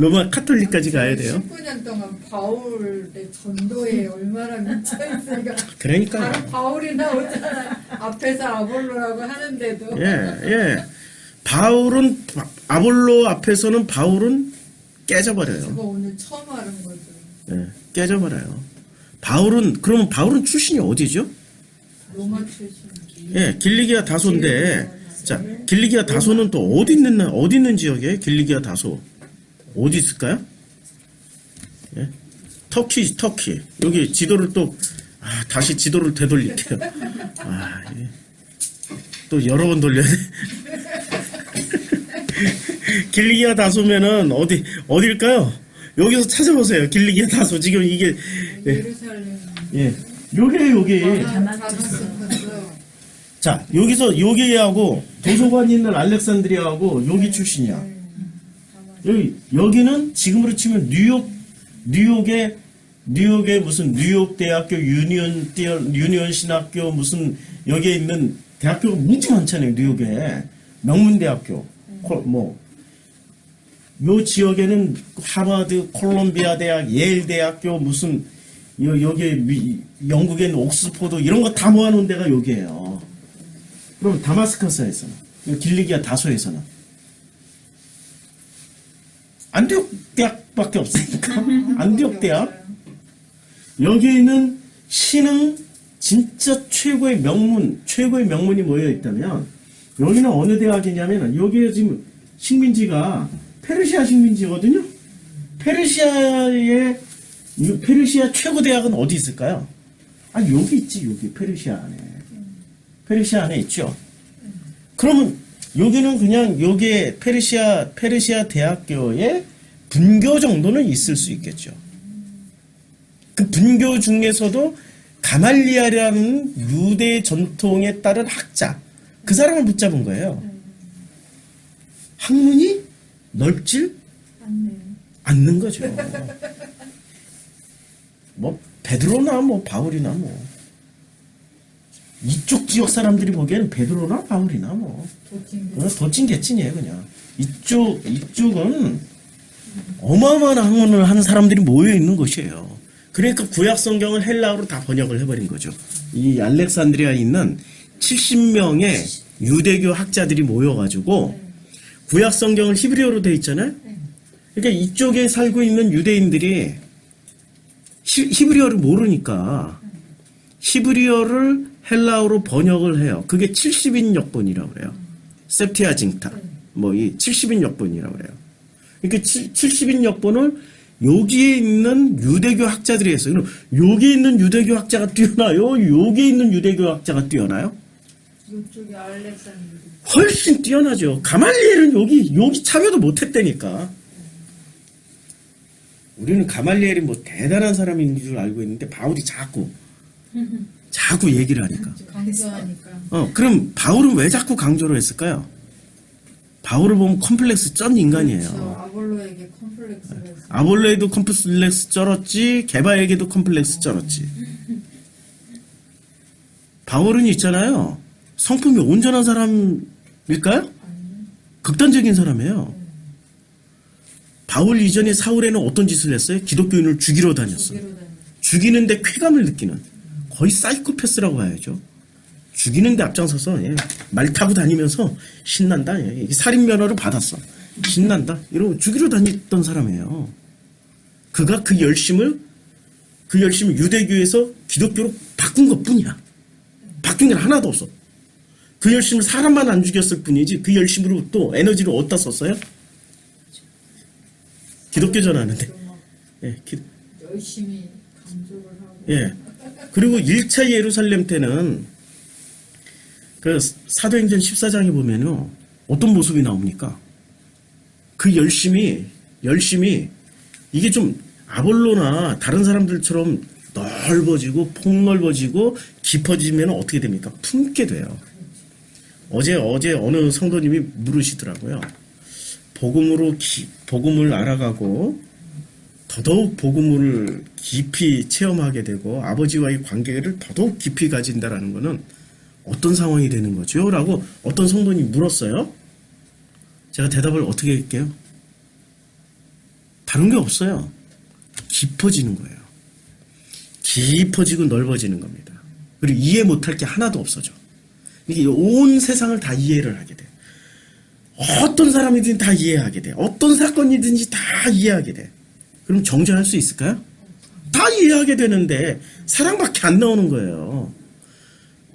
로마 카톨릭까지 가야 돼요. 19년 동안 바울의 전도에 얼마나 미쳐있으니까 그러니까. 바로 바울이 나오잖아. 앞에서 아볼로라고 하는데도. 예. 아볼로 앞에서는 바울은 깨져버려요. 그거 오늘 처음 알은 거죠. 예, 깨져버려요. 그러면 바울은 출신이 어디죠? 로마 출신. 예, 길리기아 다소인데, 자, 길리기아 다소는 또 어디 있는 지역이에요? 길리기아 다소. 어디 있을까요? 예? 터키. 여기 지도를 다시 지도를 되돌릴게요. 예. 또 여러 번 돌려야 돼. 길리기아 다소면은 어딜까요? 여기서 찾아보세요. 길리기아 다소. 지금 이게, 예루살렘. 예. 여기. 다마스커스. 자, 여기하고 도서관이 있는 알렉산드리아하고 여기 출신이야. 여기는 지금으로 치면 뉴욕의 무슨 뉴욕 대학교 유니온 신학교 무슨 여기에 있는 대학교가 무지 많잖아요. 뉴욕에 명문 대학교 요 지역에는 하버드, 콜롬비아 대학, 예일 대학교 무슨 여기 영국에 있는 옥스포드 이런 거 다 모아놓은 데가 여기예요. 그럼 다마스커스에서는 길리기아 다소에서는 안디옥 대학밖에 없으니까 안디옥 대학 여기에 있는 신흥 진짜 최고의 명문이 모여 있다면 여기는 어느 대학이냐면 여기에 지금 식민지가 페르시아 식민지거든요. 페르시아 최고 대학은 어디 있을까요? 여기 있지. 여기 페르시아 안에 있죠. 그러면 여기는 그냥 여기에 페르시아 대학교의 분교 정도는 있을 수 있겠죠. 그 분교 중에서도 가말리아라는 유대 전통에 따른 학자, 그 사람을 붙잡은 거예요. 학문이 넓질 않는 거죠. 베드로나 바울이나 이쪽 지역 사람들이 보기에는 베드로나 바울이나 도찐 개찐이에요. 그냥 이쪽은 어마어마한 학문을 하는 사람들이 모여 있는 곳이에요. 그러니까 구약 성경을 헬라어로 다 번역을 해버린 거죠. 이 알렉산드리아에 있는 70명의 유대교 학자들이 모여가지고 구약 성경을 히브리어로 돼 있잖아요. 그러니까 이쪽에 살고 있는 유대인들이 히브리어를 모르니까 히브리어를 헬라어로 번역을 해요. 그게 70인 역본이라고 그래요. septuaginta. 이 70인 역본이라고 그래요. 그러니까 70인 역본을 여기에 있는 유대교 학자들이 했어요. 그럼 여기 있는 유대교 학자가 뛰어나요? 여기 있는 유대교 학자가 뛰어나요? 이쪽에 알렉산드리아. 훨씬 뛰어나죠. 가말리엘은 여기 참여도 못했다니까. 우리는 가말리엘이 대단한 사람인 줄 알고 있는데 바울이 자꾸 얘기를 하니까. 강조하니까. 그럼 바울은 왜 자꾸 강조를 했을까요? 바울을 보면 컴플렉스 쩐 인간이에요. 그렇죠. 아볼로에게 컴플렉스가 있어요. 아볼로에도 컴플렉스 쩔었지, 게바에게도 컴플렉스 쩔었지. 바울은 있잖아요. 성품이 온전한 사람일까요? 극단적인 사람이에요. 바울 이전에 사울에는 어떤 짓을 했어요? 기독교인을 죽이러 다녔어요. 죽이는데 쾌감을 느끼는. 거의 사이코패스라고 봐야죠. 죽이는데 앞장서서 말 타고 다니면서 신난다. 살인 면허를 받았어. 신난다. 이러고 죽이러 다녔던 사람이에요. 그가 그 열심을 유대교에서 기독교로 바꾼 것뿐이야. 바뀐 게 하나도 없어. 그 열심을 사람만 안 죽였을 뿐이지 그 열심으로 또 에너지를 어디다 썼어요? 기독교 전하는데. 열심히 강조를 하고. 예. 그리고 1차 예루살렘 때는 그 사도행전 14장에 보면요. 어떤 모습이 나옵니까? 그 열심이 이게 좀 아볼로나 다른 사람들처럼 넓어지고 폭넓어지고 깊어지면 어떻게 됩니까? 품게 돼요. 어제 어느 성도님이 물으시더라고요. 복음을 알아가고 더더욱 복음을 깊이 체험하게 되고 아버지와의 관계를 더더욱 깊이 가진다라는 것은 어떤 상황이 되는 거죠? 라고 어떤 성도님이 물었어요. 제가 대답을 어떻게 할게요? 다른 게 없어요. 깊어지는 거예요. 깊어지고 넓어지는 겁니다. 그리고 이해 못할 게 하나도 없어져. 이게 온 세상을 다 이해를 하게 돼. 어떤 사람이든 다 이해하게 돼. 어떤 사건이든지 다 이해하게 돼. 그럼 정죄할 수 있을까요? 다 이해하게 되는데 사랑밖에 안 나오는 거예요.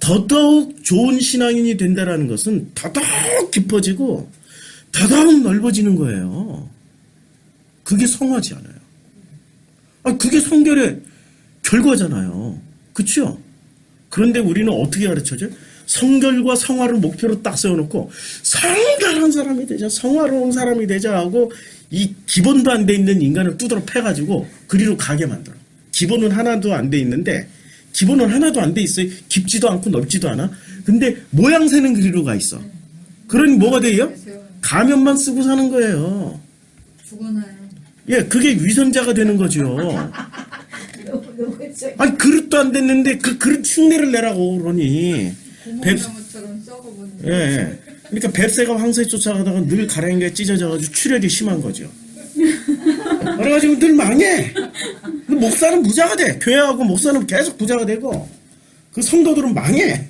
더더욱 좋은 신앙인이 된다는 것은 더더욱 깊어지고 더더욱 넓어지는 거예요. 그게 성화지 않아요. 그게 성결의 결과잖아요. 그렇죠? 그런데 우리는 어떻게 가르쳐줘요? 성결과 성화를 목표로 딱 세워놓고 성결한 사람이 되자, 성화로운 사람이 되자 하고 이 기본도 안 돼 있는 인간을 두드러 패가지고 그리로 가게 만들어. 기본은 하나도 안 돼 있는데 기본은 하나도 안 돼 있어요. 깊지도 않고 넓지도 않아. 근데 모양새는 그리로 가 있어. 그러니 뭐가 돼요? 가면만 쓰고 사는 거예요. 죽어나요. 예, 그게 위선자가 되는 거죠. 아니 그릇도 안 됐는데 그 그릇 흉내를 내라고 그러니. 고목나무처럼 썩어버린. 예. 그러니까 뱁새가 황새 쫓아가다가 늘 가랭이가 찢어져가지고 출혈이 심한 거죠. 그래가지고 늘 망해. 목사는 부자가 돼. 교회하고 목사는 계속 부자가 되고 그 성도들은 망해.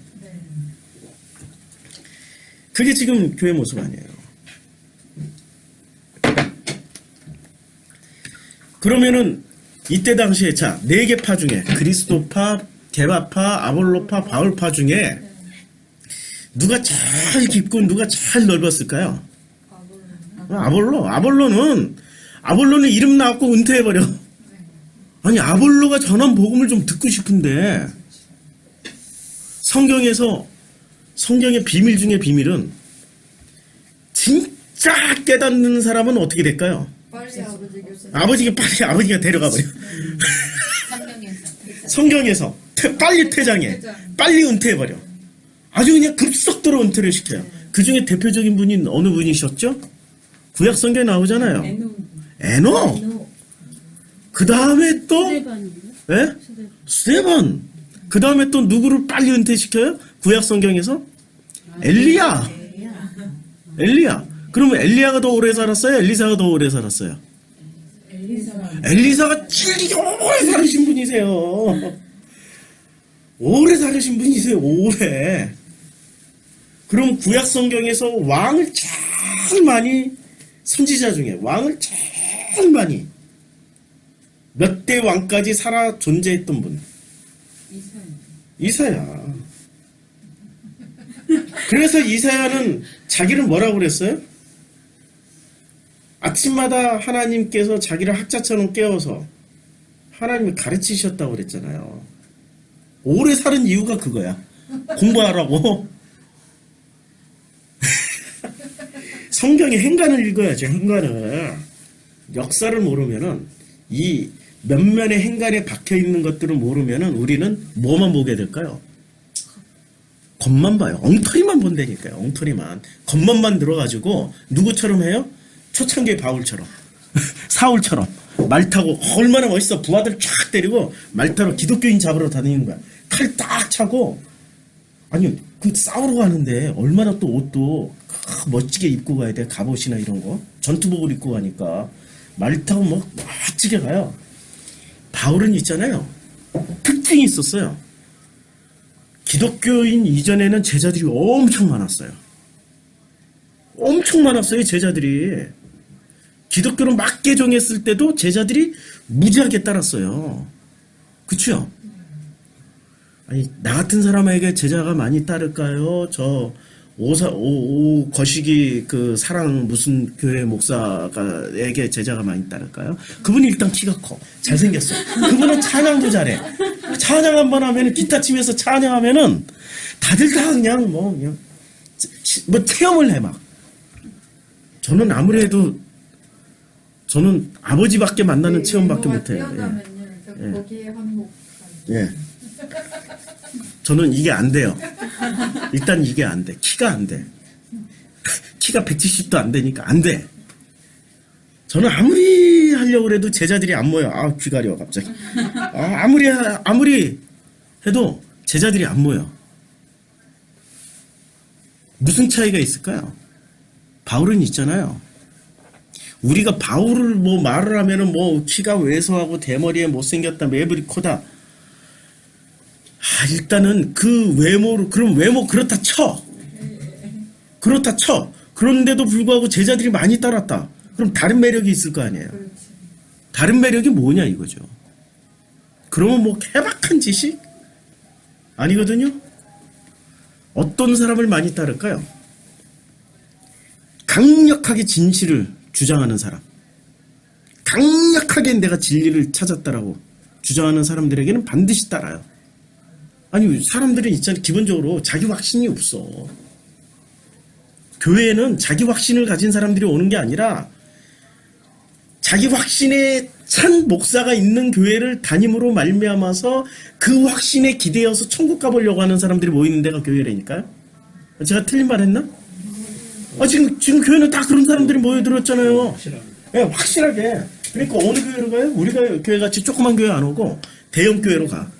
그게 지금 교회 모습 아니에요. 그러면은 이때 당시에 자 4개 중에 그리스도파, 개바파, 아볼로파, 바울파 중에 누가 제일 깊고 누가 제일 넓었을까요? 아볼로는 이름 나왔고 은퇴해버려. 아니 아볼로가 전한 복음을 좀 듣고 싶은데 성경의 비밀 중에 비밀은 진짜 깨닫는 사람은 어떻게 될까요? 빨리 아버지 교수. 아버지가 데려가 버려. 성경에서 빨리 퇴장해. 빨리 은퇴해버려. 아주 그냥 급속도로 은퇴를 시켜요. 그 중에 대표적인 분이 어느 분이셨죠? 구약 성경에 나오잖아요. 에노. 그 다음에 또 스데반. 그 다음에 또 누구를 빨리 은퇴시켜요? 구약 성경에서 엘리야. 그러면 엘리야가 더 오래 살았어요? 엘리사가 더 오래 살았어요? 엘리사가 진짜 오래 살으신 분이세요. 오래 살으신 분이세요. 오래. 그럼 구약 성경에서 왕을 제일 많이 선지자 중에 왕을 제일 많이 몇 대 왕까지 살아 존재했던 분 이사야. 그래서 이사야는 자기를 뭐라고 그랬어요? 아침마다 하나님께서 자기를 학자처럼 깨워서 하나님이 가르치셨다고 그랬잖아요. 오래 사는 이유가 그거야. 공부하라고. 성경의 행간을 읽어야죠. 행간을. 역사를 모르면은 이 몇면의 행간에 박혀있는 것들을 모르면은 우리는 뭐만 보게 될까요? 겉만 봐요. 엉터리만 본다니까요. 엉터리만. 겉만만 들어가지고 누구처럼 해요? 초창기의 바울처럼. 사울처럼. 말 타고 얼마나 멋있어. 부하들 쫙 때리고 말 타러 기독교인 잡으러 다니는 거야. 칼 딱 차고. 아니 그 싸우러 가는데 얼마나 또 옷도 멋지게 입고 가야 돼. 갑옷이나 이런 거. 전투복을 입고 가니까 말 타고 뭐 멋지게 가요. 바울은 있잖아요. 특징이 있었어요. 기독교인 이전에는 제자들이 엄청 많았어요. 엄청 많았어요. 제자들이. 기독교로 막 개종했을 때도 제자들이 무지하게 따랐어요. 그쵸? 아니 나 같은 사람에게 제자가 많이 따를까요? 저 거시기 그 사랑 무슨 교회 목사에게 제자가 많이 따를까요? 그분이 일단 키가 커. 잘생겼어. 그분은 찬양도 잘해. 찬양 한번 하면은 기타 치면서 찬양하면은 다들 다 그냥 뭐 체험을 해 막. 저는 아무래도 저는 아버지밖에 만나는 체험밖에 못해요. 예. 거기에 한몫. 예. 저는 이게 안 돼요. 일단 이게 안 돼. 키가 안 돼. 키가 170도 안 되니까 안 돼. 저는 아무리 하려고 해도 제자들이 안 모여. 아, 귀 가려 갑자기. 아무리 해도 제자들이 안 모여. 무슨 차이가 있을까요? 바울은 있잖아요. 우리가 바울을 뭐 말을 하면은 뭐 키가 왜소하고 대머리에 못생겼다, 매부리코다. 일단은 그 외모를, 그럼 외모 그렇다 쳐. 그렇다 쳐. 그런데도 불구하고 제자들이 많이 따랐다. 그럼 다른 매력이 있을 거 아니에요. 그렇지. 다른 매력이 뭐냐 이거죠. 그러면 뭐 케바케한 지식? 아니거든요. 어떤 사람을 많이 따를까요? 강력하게 진실을 주장하는 사람. 강력하게 내가 진리를 찾았다라고 주장하는 사람들에게는 반드시 따라요. 아니 사람들은 있잖아요. 기본적으로 자기 확신이 없어. 교회에는 자기 확신을 가진 사람들이 오는 게 아니라 자기 확신에 찬 목사가 있는 교회를 담임으로 말미암아서 그 확신에 기대어서 천국 가보려고 하는 사람들이 모이는 데가 교회라니까요. 제가 틀린 말 했나? 지금 교회는 다 그런 사람들이 모여들었잖아요. 예, 확실하게. 그러니까 어느 교회로 가요? 우리가 교회같이 조그만 교회 안 오고 대형 교회로 가.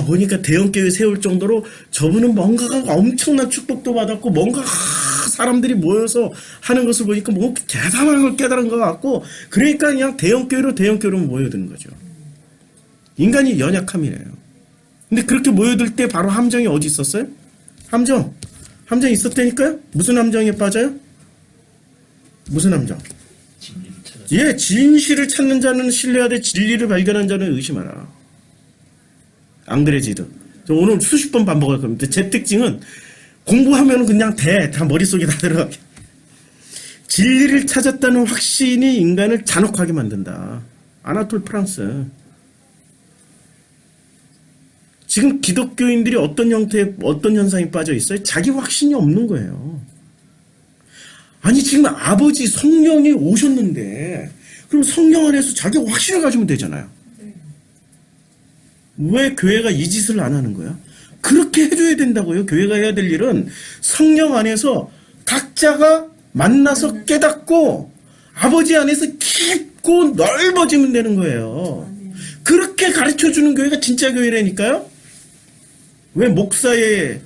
보니까 대형 교회 세울 정도로 저분은 뭔가가 엄청난 축복도 받았고 뭔가 사람들이 모여서 하는 것을 보니까 뭐 대단한 걸 깨달은 것 같고 그러니까 그냥 대형 교회로 모여드는 거죠. 인간이 연약함이래요. 근데 그렇게 모여들 때 바로 함정이 어디 있었어요? 함정 있었다니까요? 무슨 함정에 빠져요? 무슨 함정? 진리를 찾아. 예, 진실을 찾는 자는 신뢰하되 진리를 발견한 자는 의심하라. 앙드레지드. 저 오늘 수십 번 반복할 겁니다. 제 특징은 공부하면 그냥 다 머릿속에 다 들어가게. 진리를 찾았다는 확신이 인간을 잔혹하게 만든다. 아나톨 프랑스. 지금 기독교인들이 어떤 형태의 어떤 현상이 빠져 있어요? 자기 확신이 없는 거예요. 아니 지금 아버지 성령이 오셨는데 그럼 성령 안에서 자기 확신을 가지면 되잖아요. 왜 교회가 이 짓을 안 하는 거야? 그렇게 해줘야 된다고요. 교회가 해야 될 일은 성령 안에서 각자가 만나서 깨닫고 아버지 안에서 깊고 넓어지면 되는 거예요. 그렇게 가르쳐주는 교회가 진짜 교회라니까요. 왜 목사의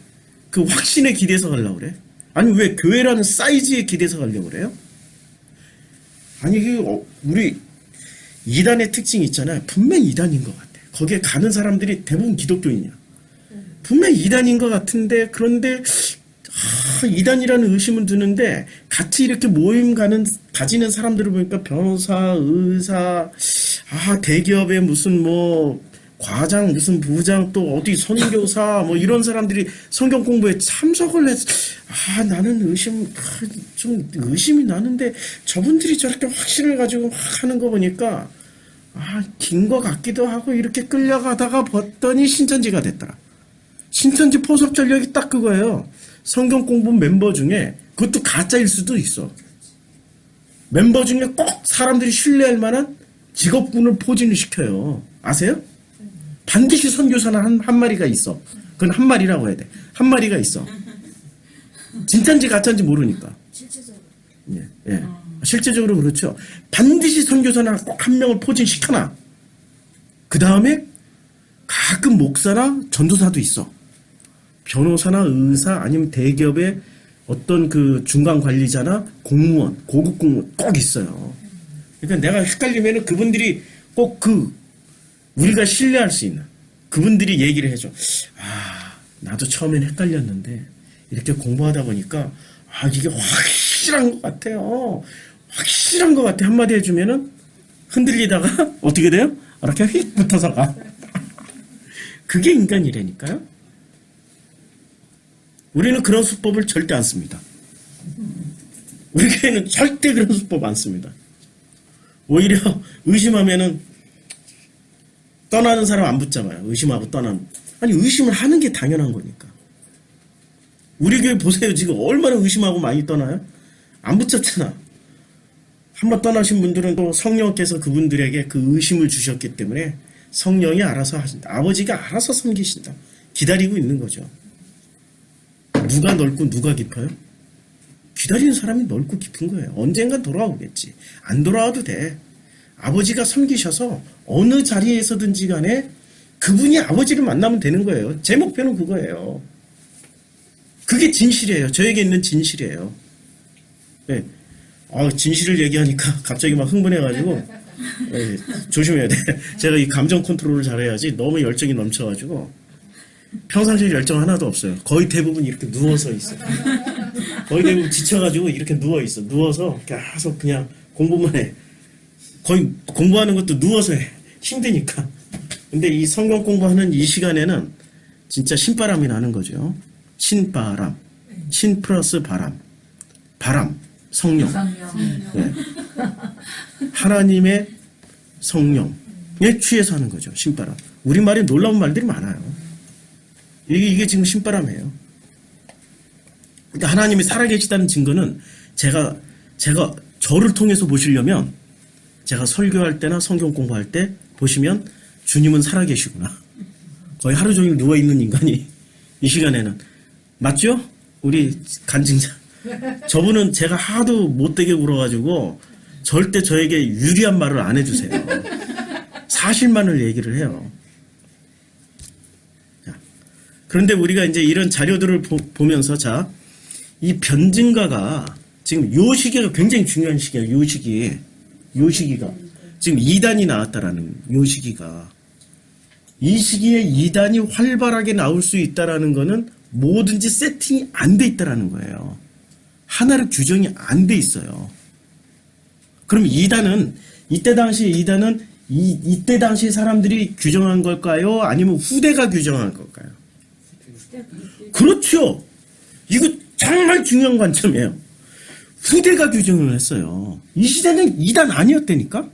그 확신에 기대서 가려고 그래? 아니 왜 교회라는 사이즈에 기대서 가려고 그래요? 아니 우리 이단의 특징이 있잖아요. 분명 이단인 것 같아. 거기에 가는 사람들이 대부분 기독교인이야. 분명 이단인 것 같은데 그런데 이단이라는 의심은 드는데 같이 이렇게 모임 가지는 사람들을 보니까 변호사, 의사, 대기업의 무슨 뭐 과장, 무슨 부장, 또 어디 선교사 뭐 이런 사람들이 성경 공부에 참석을 해서 나는 좀 의심이 나는데 저분들이 저렇게 확신을 가지고 막 하는 거 보니까 긴 거 같기도 하고 이렇게 끌려가다가 봤더니 신천지가 됐더라. 신천지 포섭 전략이 딱 그거예요. 성경 공부 멤버 중에 그것도 가짜일 수도 있어. 멤버 중에 꼭 사람들이 신뢰할 만한 직업군을 포진을 시켜요. 아세요? 반드시 선교사는 한 마리가 있어. 그건 한 마리라고 해야 돼. 한 마리가 있어. 진짜인지 가짜인지 모르니까. 실제적으로. 예. 실제적으로 그렇죠. 반드시 선교사나 꼭 한 명을 포진시켜놔. 그 다음에 가끔 목사나 전도사도 있어. 변호사나 의사 아니면 대기업의 어떤 그 중간 관리자나 공무원, 고급 공무원 꼭 있어요. 그러니까 내가 헷갈리면은 그분들이 꼭 우리가 신뢰할 수 있는 그분들이 얘기를 해줘. 나도 처음엔 헷갈렸는데 이렇게 공부하다 보니까 이게 확실한 것 같아요. 확실한 것 같아. 한마디 해주면은 흔들리다가 어떻게 돼요? 이렇게 휙 붙어서 가. 그게 인간이라니까요. 우리는 그런 수법을 절대 안 씁니다. 우리 교회는 절대 그런 수법 안 씁니다. 오히려 의심하면은 떠나는 사람 안 붙잡아요. 의심하고 떠나는. 아니 의심을 하는 게 당연한 거니까. 우리 교회 보세요. 지금 얼마나 의심하고 많이 떠나요? 안 붙잡잖아. 한번 떠나신 분들은 또 성령께서 그분들에게 그 의심을 주셨기 때문에 성령이 알아서 하신다. 아버지가 알아서 섬기신다. 기다리고 있는 거죠. 누가 넓고 누가 깊어요? 기다리는 사람이 넓고 깊은 거예요. 언젠간 돌아오겠지. 안 돌아와도 돼. 아버지가 섬기셔서 어느 자리에서든지 간에 그분이 아버지를 만나면 되는 거예요. 제 목표는 그거예요. 그게 진실이에요. 저에게 있는 진실이에요. 네. 진실을 얘기하니까 갑자기 막 흥분해가지고 조심해야 돼. 제가 이 감정 컨트롤을 잘해야지 너무 열정이 넘쳐가지고 평상시에 열정 하나도 없어요. 거의 대부분 이렇게 누워서 있어요. 거의 대부분 지쳐가지고 이렇게 누워있어. 누워서 계속 그냥 공부만 해. 거의 공부하는 것도 누워서 해. 힘드니까. 근데 이 성경 공부하는 이 시간에는 진짜 신바람이 나는 거죠. 신바람. 신 플러스 바람. 바람. 성령. 네. 하나님의 성령에 취해서 하는 거죠. 신바람. 우리말에 놀라운 말들이 많아요. 이게 지금 신바람이에요. 그러니까 하나님이 살아계시다는 증거는 제가 저를 통해서 보시려면 제가 설교할 때나 성경 공부할 때 보시면 주님은 살아계시구나. 거의 하루 종일 누워있는 인간이 이 시간에는. 맞죠? 우리 간증자. 저분은 제가 하도 못되게 굴어가지고 절대 저에게 유리한 말을 안 해주세요. 사실만을 얘기를 해요. 자, 그런데 우리가 이제 이런 자료들을 보면서 자, 이 변증가가 지금 요 시기가 굉장히 중요한 시기예요. 요 시기가 지금 2단이 나왔다라는 요 시기가 이 시기에 2단이 활발하게 나올 수 있다라는 거는 뭐든지 세팅이 안 돼 있다라는 거예요. 하나로 규정이 안 돼 있어요. 그럼 2단은 이때 당시 2단은 이때 당시 사람들이 규정한 걸까요? 아니면 후대가 규정한 걸까요? 그렇죠. 이거 정말 중요한 관점이에요. 후대가 규정을 했어요. 이 시대는 2단 아니었다니까?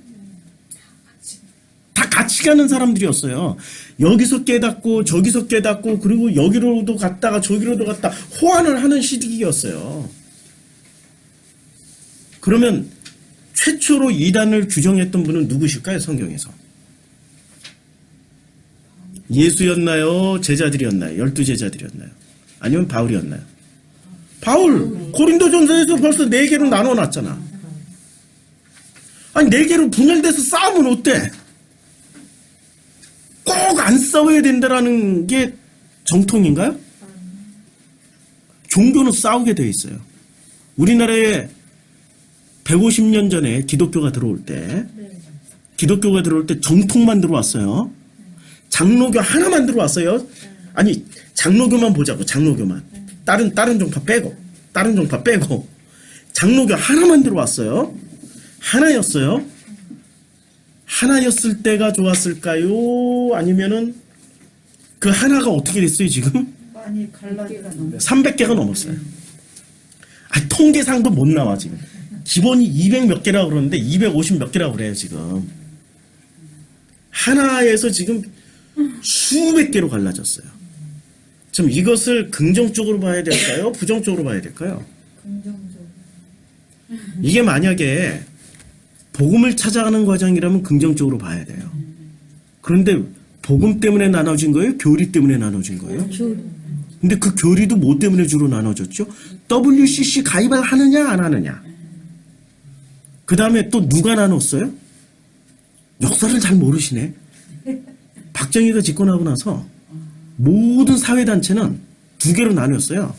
다 같이 가는 사람들이었어요. 여기서 깨닫고 저기서 깨닫고 그리고 여기로도 갔다가 저기로도 갔다 호환을 하는 시기였어요. 그러면 최초로 2단을 규정했던 분은 누구실까요? 성경에서. 예수였나요? 제자들이었나요? 12제자들이었나요? 아니면 바울이었나요? 바울! 고린도전서에서 벌써 4개로 나눠놨잖아. 아니 4개로 분열돼서 싸우면 어때? 꼭 안 싸워야 된다라는 게 정통인가요? 종교는 싸우게 되어 있어요. 우리나라에 150년 전에 기독교가 들어올 때 정통만 들어왔어요. 장로교 하나만 들어왔어요. 아니 장로교만 보자고. 장로교만. 다른 종파 빼고 장로교 하나만 들어왔어요. 하나였어요. 하나였을 때가 좋았을까요? 아니면은 그 하나가 어떻게 됐어요 지금? 많이 갈라지가 넘 300개가 넘었어요. 통계상도 못 나와 지금. 기본이 200 몇 개라고 그러는데 250 몇 개라고 그래요 지금. 하나에서 지금 수백 개로 갈라졌어요. 지금 이것을 긍정적으로 봐야 될까요? 부정적으로 봐야 될까요? 긍정적으로. 이게 만약에 복음을 찾아가는 과정이라면 긍정적으로 봐야 돼요. 그런데 복음 때문에 나눠진 거예요? 교리 때문에 나눠진 거예요? 근데 그 교리도 뭐 때문에 주로 나눠졌죠? WCC 가입을 하느냐 안 하느냐. 그 다음에 또 누가 나눴어요? 역사를 잘 모르시네. 박정희가 집권하고 나서 모든 사회단체는 2개로 나눴어요.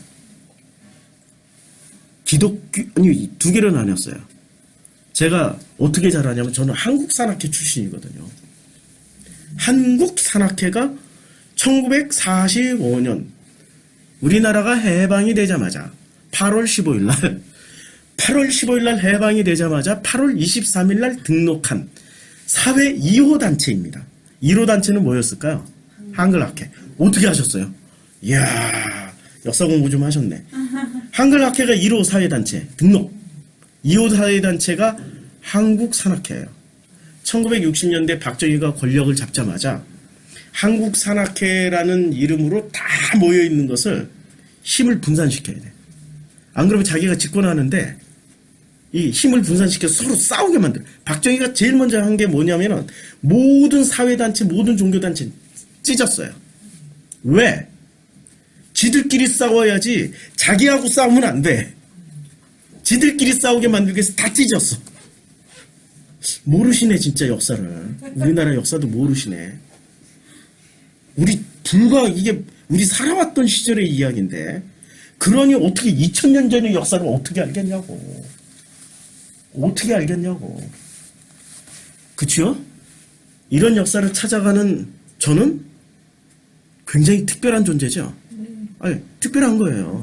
아니 2개로 나눴어요. 제가 어떻게 잘 아냐면 저는 한국산학회 출신이거든요. 한국산학회가 1945년 우리나라가 해방이 되자마자 8월 15일 날 해방이 되자마자 8월 23일 날 등록한 사회 2호 단체입니다. 1호 단체는 뭐였을까요? 한글학회. 어떻게 하셨어요? 이야, 역사 공부 좀 하셨네. 한글학회가 1호 사회단체 등록. 2호 사회단체가 한국산학회예요. 1960년대 박정희가 권력을 잡자마자 한국산학회라는 이름으로 다 모여있는 것을 힘을 분산시켜야 돼. 안 그러면 자기가 집권하는데 이 힘을 분산시켜서 서로 싸우게 만들어. 박정희가 제일 먼저 한 게 뭐냐면은 모든 사회단체, 모든 종교단체 찢었어요. 왜? 지들끼리 싸워야지 자기하고 싸우면 안 돼. 지들끼리 싸우게 만들기 위해서 다 찢었어. 모르시네 진짜 역사를. 우리나라 역사도 모르시네. 이게 우리 살아왔던 시절의 이야기인데 그러니 어떻게 2000년 전의 역사를 어떻게 알겠냐고. 어떻게 알겠냐고. 그치요? 이런 역사를 찾아가는 저는 굉장히 특별한 존재죠. 아니, 특별한 거예요.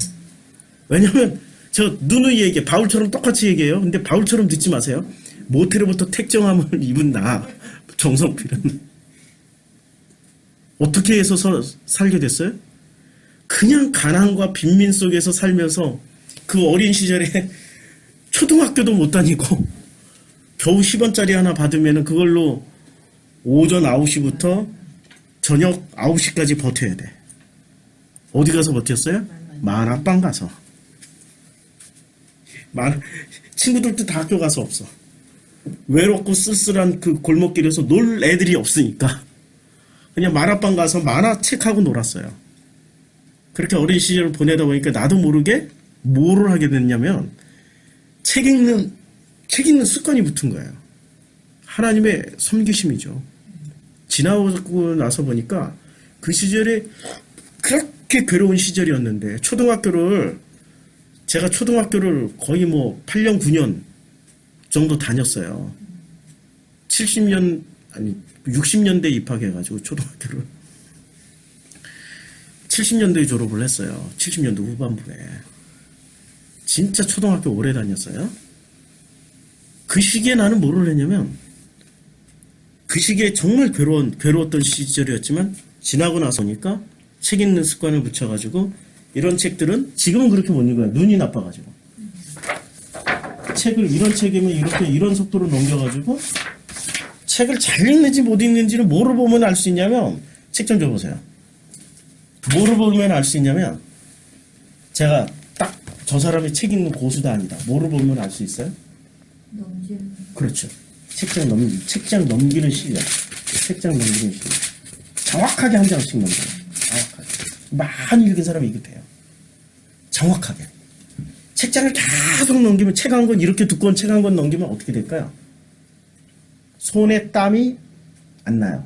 왜냐면 저 누누이 얘기해. 바울처럼 똑같이 얘기해요. 근데 바울처럼 듣지 마세요. 모태로부터 택정함을 입은 나 정성필은 어떻게 해서 살게 됐어요? 그냥 가난과 빈민 속에서 살면서 그 어린 시절에 초등학교도 못 다니고 겨우 10원짜리 하나 받으면 그걸로 오전 9시부터 저녁 9시까지 버텨야 돼. 어디 가서 버텼어요? 만화방 가서. 친구들도 다 학교 가서 없어. 외롭고 쓸쓸한 그 골목길에서 놀 애들이 없으니까 그냥 만화방 가서 만화책하고 놀았어요. 그렇게 어린 시절을 보내다 보니까 나도 모르게 뭐를 하게 됐냐면 책 읽는 습관이 붙은 거예요. 하나님의 섬기심이죠. 지나고 나서 보니까 그 시절에 그렇게 괴로운 시절이었는데 제가 초등학교를 거의 뭐 8년 9년 정도 다녔어요. 60년대 입학해가지고 초등학교를 70년대에 졸업을 했어요. 70년대 후반부에. 진짜 초등학교 오래 다녔어요. 그 시기에 나는 뭐를 했냐면 그 시기에 정말 괴로웠던 시절이었지만 지나고 나서니까 책 읽는 습관을 붙여가지고 이런 책들은 지금은 그렇게 못 읽어요. 눈이 나빠가지고. 이런 책이면 이런 속도로 넘겨가지고 책을 잘 읽는지 못 읽는지는 뭐를 보면 알 수 있냐면 책 좀 줘보세요. 뭐를 보면 알 수 있냐면 제가 딱 저 사람이 책 읽는 고수다 아니다. 뭐를 보면 알 수 있어요? 넘기는. 그렇죠. 책장 넘기는 실력. 책장 넘기는 실력. 정확하게 한 장씩 넘겨요. 정확하게. 많이 읽은 사람이 이게 돼요. 정확하게. 책장을 계속 넘기면 책 한 권, 이렇게 두꺼운 책 한 권 넘기면 어떻게 될까요? 손에 땀이 안 나요.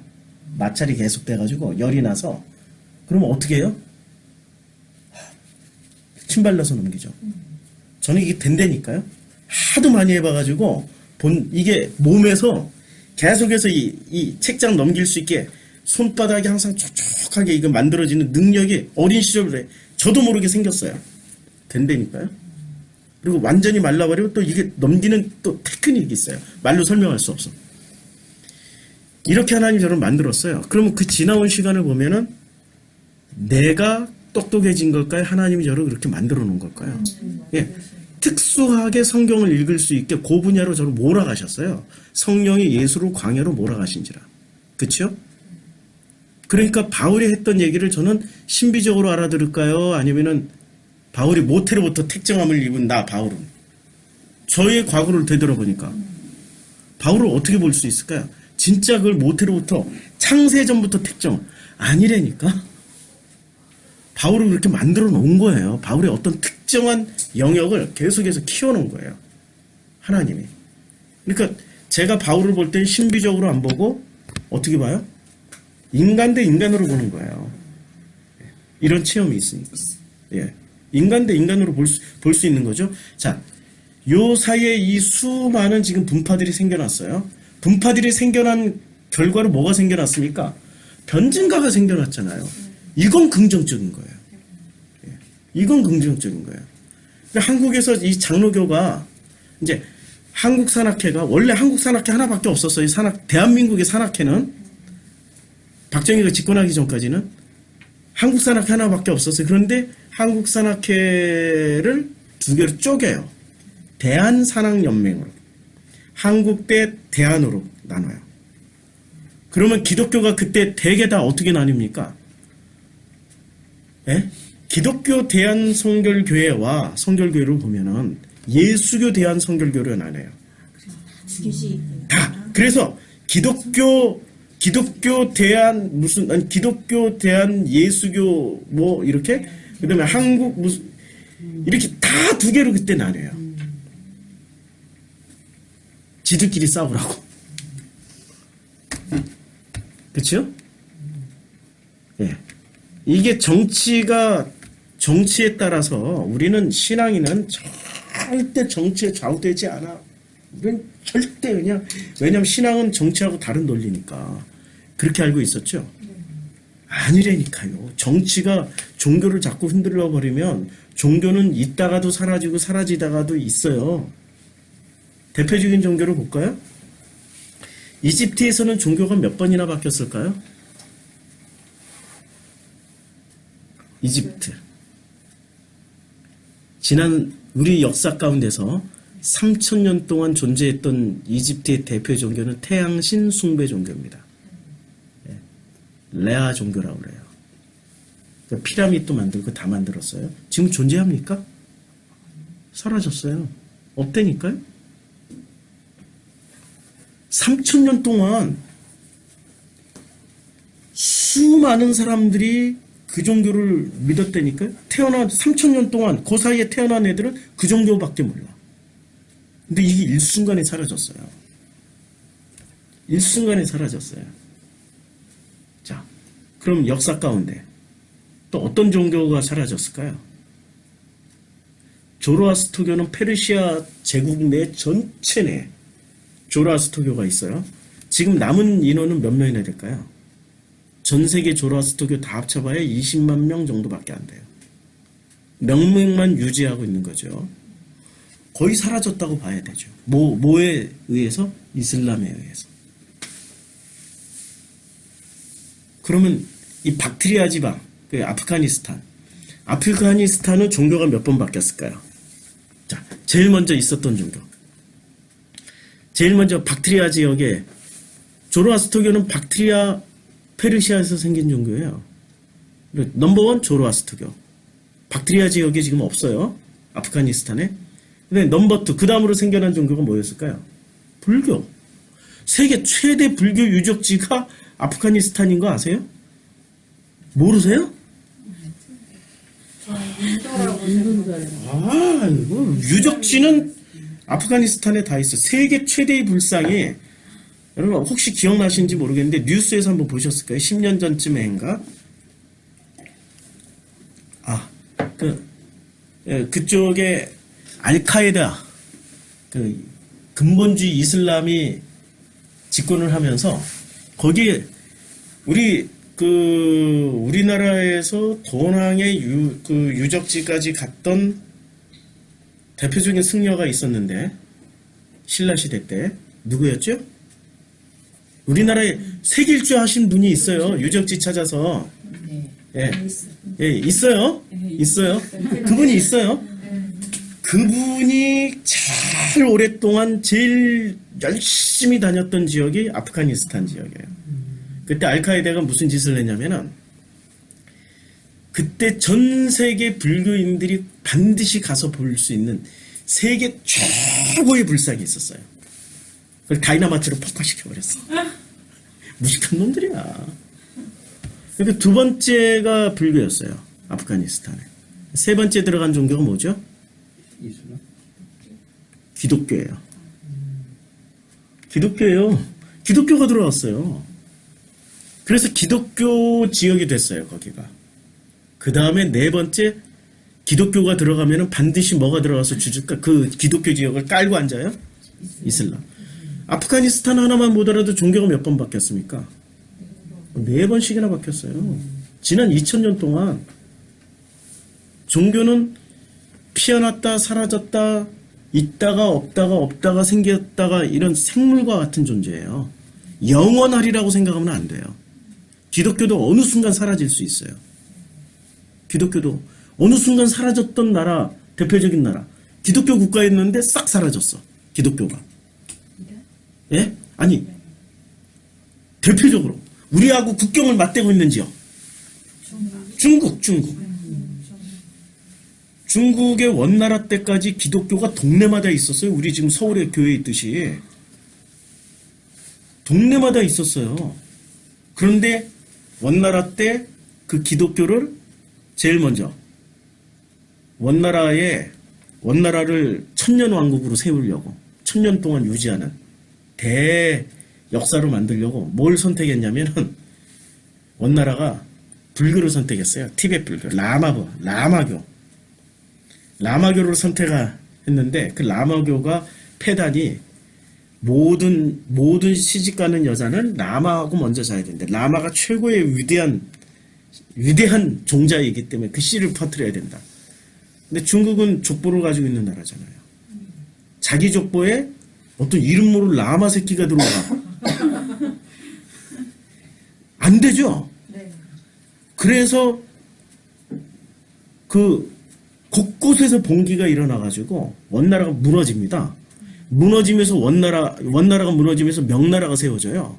마찰이 계속 돼가지고 열이 나서 그러면 어떻게 해요? 침 발라서 넘기죠. 저는 이게 된다니까요. 하도 많이 해봐가지고 이게 몸에서 계속해서 이 책장 넘길 수 있게 손바닥이 항상 촉촉하게 이거 만들어지는 능력이 어린 시절에 저도 모르게 생겼어요. 된다니까요. 그리고 완전히 말라버리고 또 이게 넘기는 또 테크닉이 있어요. 말로 설명할 수 없어. 이렇게 하나님이 저를 만들었어요. 그러면 그 지나온 시간을 보면은 내가 똑똑해진 걸까요? 하나님이 저를 그렇게 만들어 놓은 걸까요? 예. 특수하게 성경을 읽을 수 있게 그 분야로 저를 몰아가셨어요. 성령이 예수를 광야로 몰아가신지라. 그렇죠? 그러니까 바울이 했던 얘기를 저는 신비적으로 알아들을까요? 아니면은 바울이 모태로부터 택정함을 입은 나 바울은 저의 과거를 되돌아보니까 바울을 어떻게 볼 수 있을까요? 진짜 그걸 모태로부터 창세전부터 택정 아니라니까. 바울을 그렇게 만들어 놓은 거예요. 바울의 어떤 특정한 영역을 계속해서 키워놓은 거예요. 하나님이. 그러니까 제가 바울을 볼 땐 신비적으로 안 보고 어떻게 봐요? 인간 대 인간으로 보는 거예요. 이런 체험이 있으니까. 예. 인간 대 인간으로 볼 수 있는 거죠. 자, 요 사이에 이 수많은 지금 분파들이 생겨났어요. 분파들이 생겨난 결과로 뭐가 생겨났습니까? 변증가가 생겨났잖아요. 이건 긍정적인 거예요. 예. 이건 긍정적인 거예요. 그러니까 한국에서 이 장로교가 이제 한국 산악회가 원래 한국 산악회 하나밖에 없었어요. 대한민국의 산악회는 박정희가 집권하기 전까지는 한국 산악회 하나밖에 없었어요. 그런데 한국 산악회를 두 개로 쪼개요. 대한산악연맹으로. 한국 대 대한으로 나눠요. 그러면 기독교가 그때 대개 다 어떻게 나뉩니까? 예? 기독교 대한성결교회와 성결교회를 보면은 예수교 대한성결교회로 나눠요. 다. 그래서 기독교 대한 기독교 대한 예수교 뭐 이렇게 그다음에 한국 이렇게 다 두 개로 그때 나눠요. 지들끼리 싸우라고. 그렇죠? 예. 이게 정치에 따라서 우리는 신앙인은 절대 정치에 좌우되지 않아. 이건 절대 그냥, 왜냐면 신앙은 정치하고 다른 논리니까. 그렇게 알고 있었죠? 아니라니까요. 정치가 종교를 자꾸 흔들어 버리면 종교는 있다가도 사라지고 사라지다가도 있어요. 대표적인 종교를 볼까요? 이집트에서는 종교가 몇 번이나 바뀌었을까요? 이집트. 지난 우리 역사 가운데서 3,000년 동안 존재했던 이집트의 대표 종교는 태양신 숭배 종교입니다. 레아 종교라고 그래요. 그러니까 피라미드도 만들고 다 만들었어요. 지금 존재합니까? 사라졌어요. 없다니까요? 3,000년 동안 수많은 사람들이 그 종교를 믿었다니까요? 3,000년 동안 그 사이에 태어난 애들은 그 종교밖에 몰라. 근데 이게 일순간에 사라졌어요. 일순간에 사라졌어요. 자, 그럼 역사 가운데 또 어떤 종교가 사라졌을까요? 조로아스터교는 페르시아 제국 내 전체 내 조로아스터교가 있어요. 지금 남은 인원은 몇 명이나 될까요? 전 세계 조로아스터교 다 합쳐봐야 20만 명 정도밖에 안 돼요. 명맥만 유지하고 있는 거죠. 거의 사라졌다고 봐야 되죠. 뭐에 의해서? 이슬람에 의해서. 그러면 이 박트리아 지방, 그 아프가니스탄은 종교가 몇 번 바뀌었을까요? 자, 제일 먼저 있었던 종교. 제일 먼저 박트리아 지역에 조로아스터교는 박트리아 페르시아에서 생긴 종교예요. 넘버원 조로아스터교. 박트리아 지역에 지금 없어요. 아프가니스탄에. 근데 넘버 2, 그 다음으로 생겨난 종교가 뭐였을까요? 불교. 세계 최대 불교 유적지가 아프가니스탄인 거 아세요? 모르세요? 아, 이거 유적지는 아프가니스탄에 다 있어. 세계 최대의 불상이, 여러분 혹시 기억나시는지 모르겠는데 뉴스에서 한번 보셨을까요? 10년 전쯤에인가? 그쪽에 알카에다, 그 근본주의 이슬람이 집권을 하면서 거기에 우리나라에서 도낭의 유적지까지 갔던 대표적인 승려가 있었는데, 신라시대 때 누구였죠? 우리나라에 세길주 하신 분이 있어요. 유적지 찾아서. 있어요. 그분이 있어요. 그분이 잘 오랫동안 제일 열심히 다녔던 지역이 아프가니스탄 지역이에요. 그때 알카에다가 무슨 짓을 했냐면은, 그때 전 세계 불교인들이 반드시 가서 볼 수 있는 세계 최고의 불상이 있었어요. 그걸 다이나마트로 폭파시켜버렸어. 무식한 놈들이야. 그러니까 두 번째가 불교였어요. 아프가니스탄에. 세 번째 들어간 종교가 뭐죠? 이슬람? 기독교예요. 기독교예요. 기독교가 들어왔어요. 그래서 기독교 지역이 됐어요, 거기가. 그 다음에 네 번째, 기독교가 들어가면은 반드시 뭐가 들어가서 그 기독교 지역을 깔고 앉아요? 이슬람. 아프가니스탄 하나만 보더라도 종교가 몇 번 바뀌었습니까? 4번씩이나 바뀌었어요. 지난 2000년 동안 종교는 피어났다 사라졌다, 있다가 없다가 생겼다가, 이런 생물과 같은 존재예요. 영원하리라고 생각하면 안 돼요. 기독교도 어느 순간 사라질 수 있어요. 기독교도 어느 순간 사라졌던 나라, 대표적인 나라, 기독교 국가였는데 싹 사라졌어. 기독교가. 예? 아니, 대표적으로 우리하고 국경을 맞대고 있는 지역. 중국. 중국의 원나라 때까지 기독교가 동네마다 있었어요. 우리 지금 서울에 교회 있듯이. 동네마다 있었어요. 그런데 원나라 때 그 기독교를 제일 먼저 원나라를 1000년 왕국으로 세우려고, 1000년 동안 유지하는 역사로 만들려고 뭘 선택했냐면은, 원나라가 불교를 선택했어요. 티베트 불교, 라마교를 선택했는데, 그 라마교가 폐단이 모든 시집가는 여자는 라마하고 먼저 자야 된다. 라마가 최고의 위대한 종자이기 때문에 그 씨를 퍼뜨려야 된다. 근데 중국은 족보를 가지고 있는 나라잖아요. 자기 족보에 어떤 이름 모를 라마 새끼가 들어와. 안 되죠. 네. 그래서 그 곳곳에서 봉기가 일어나가지고 원나라가 무너집니다. 무너지면서 원나라가 무너지면서 명나라가 세워져요.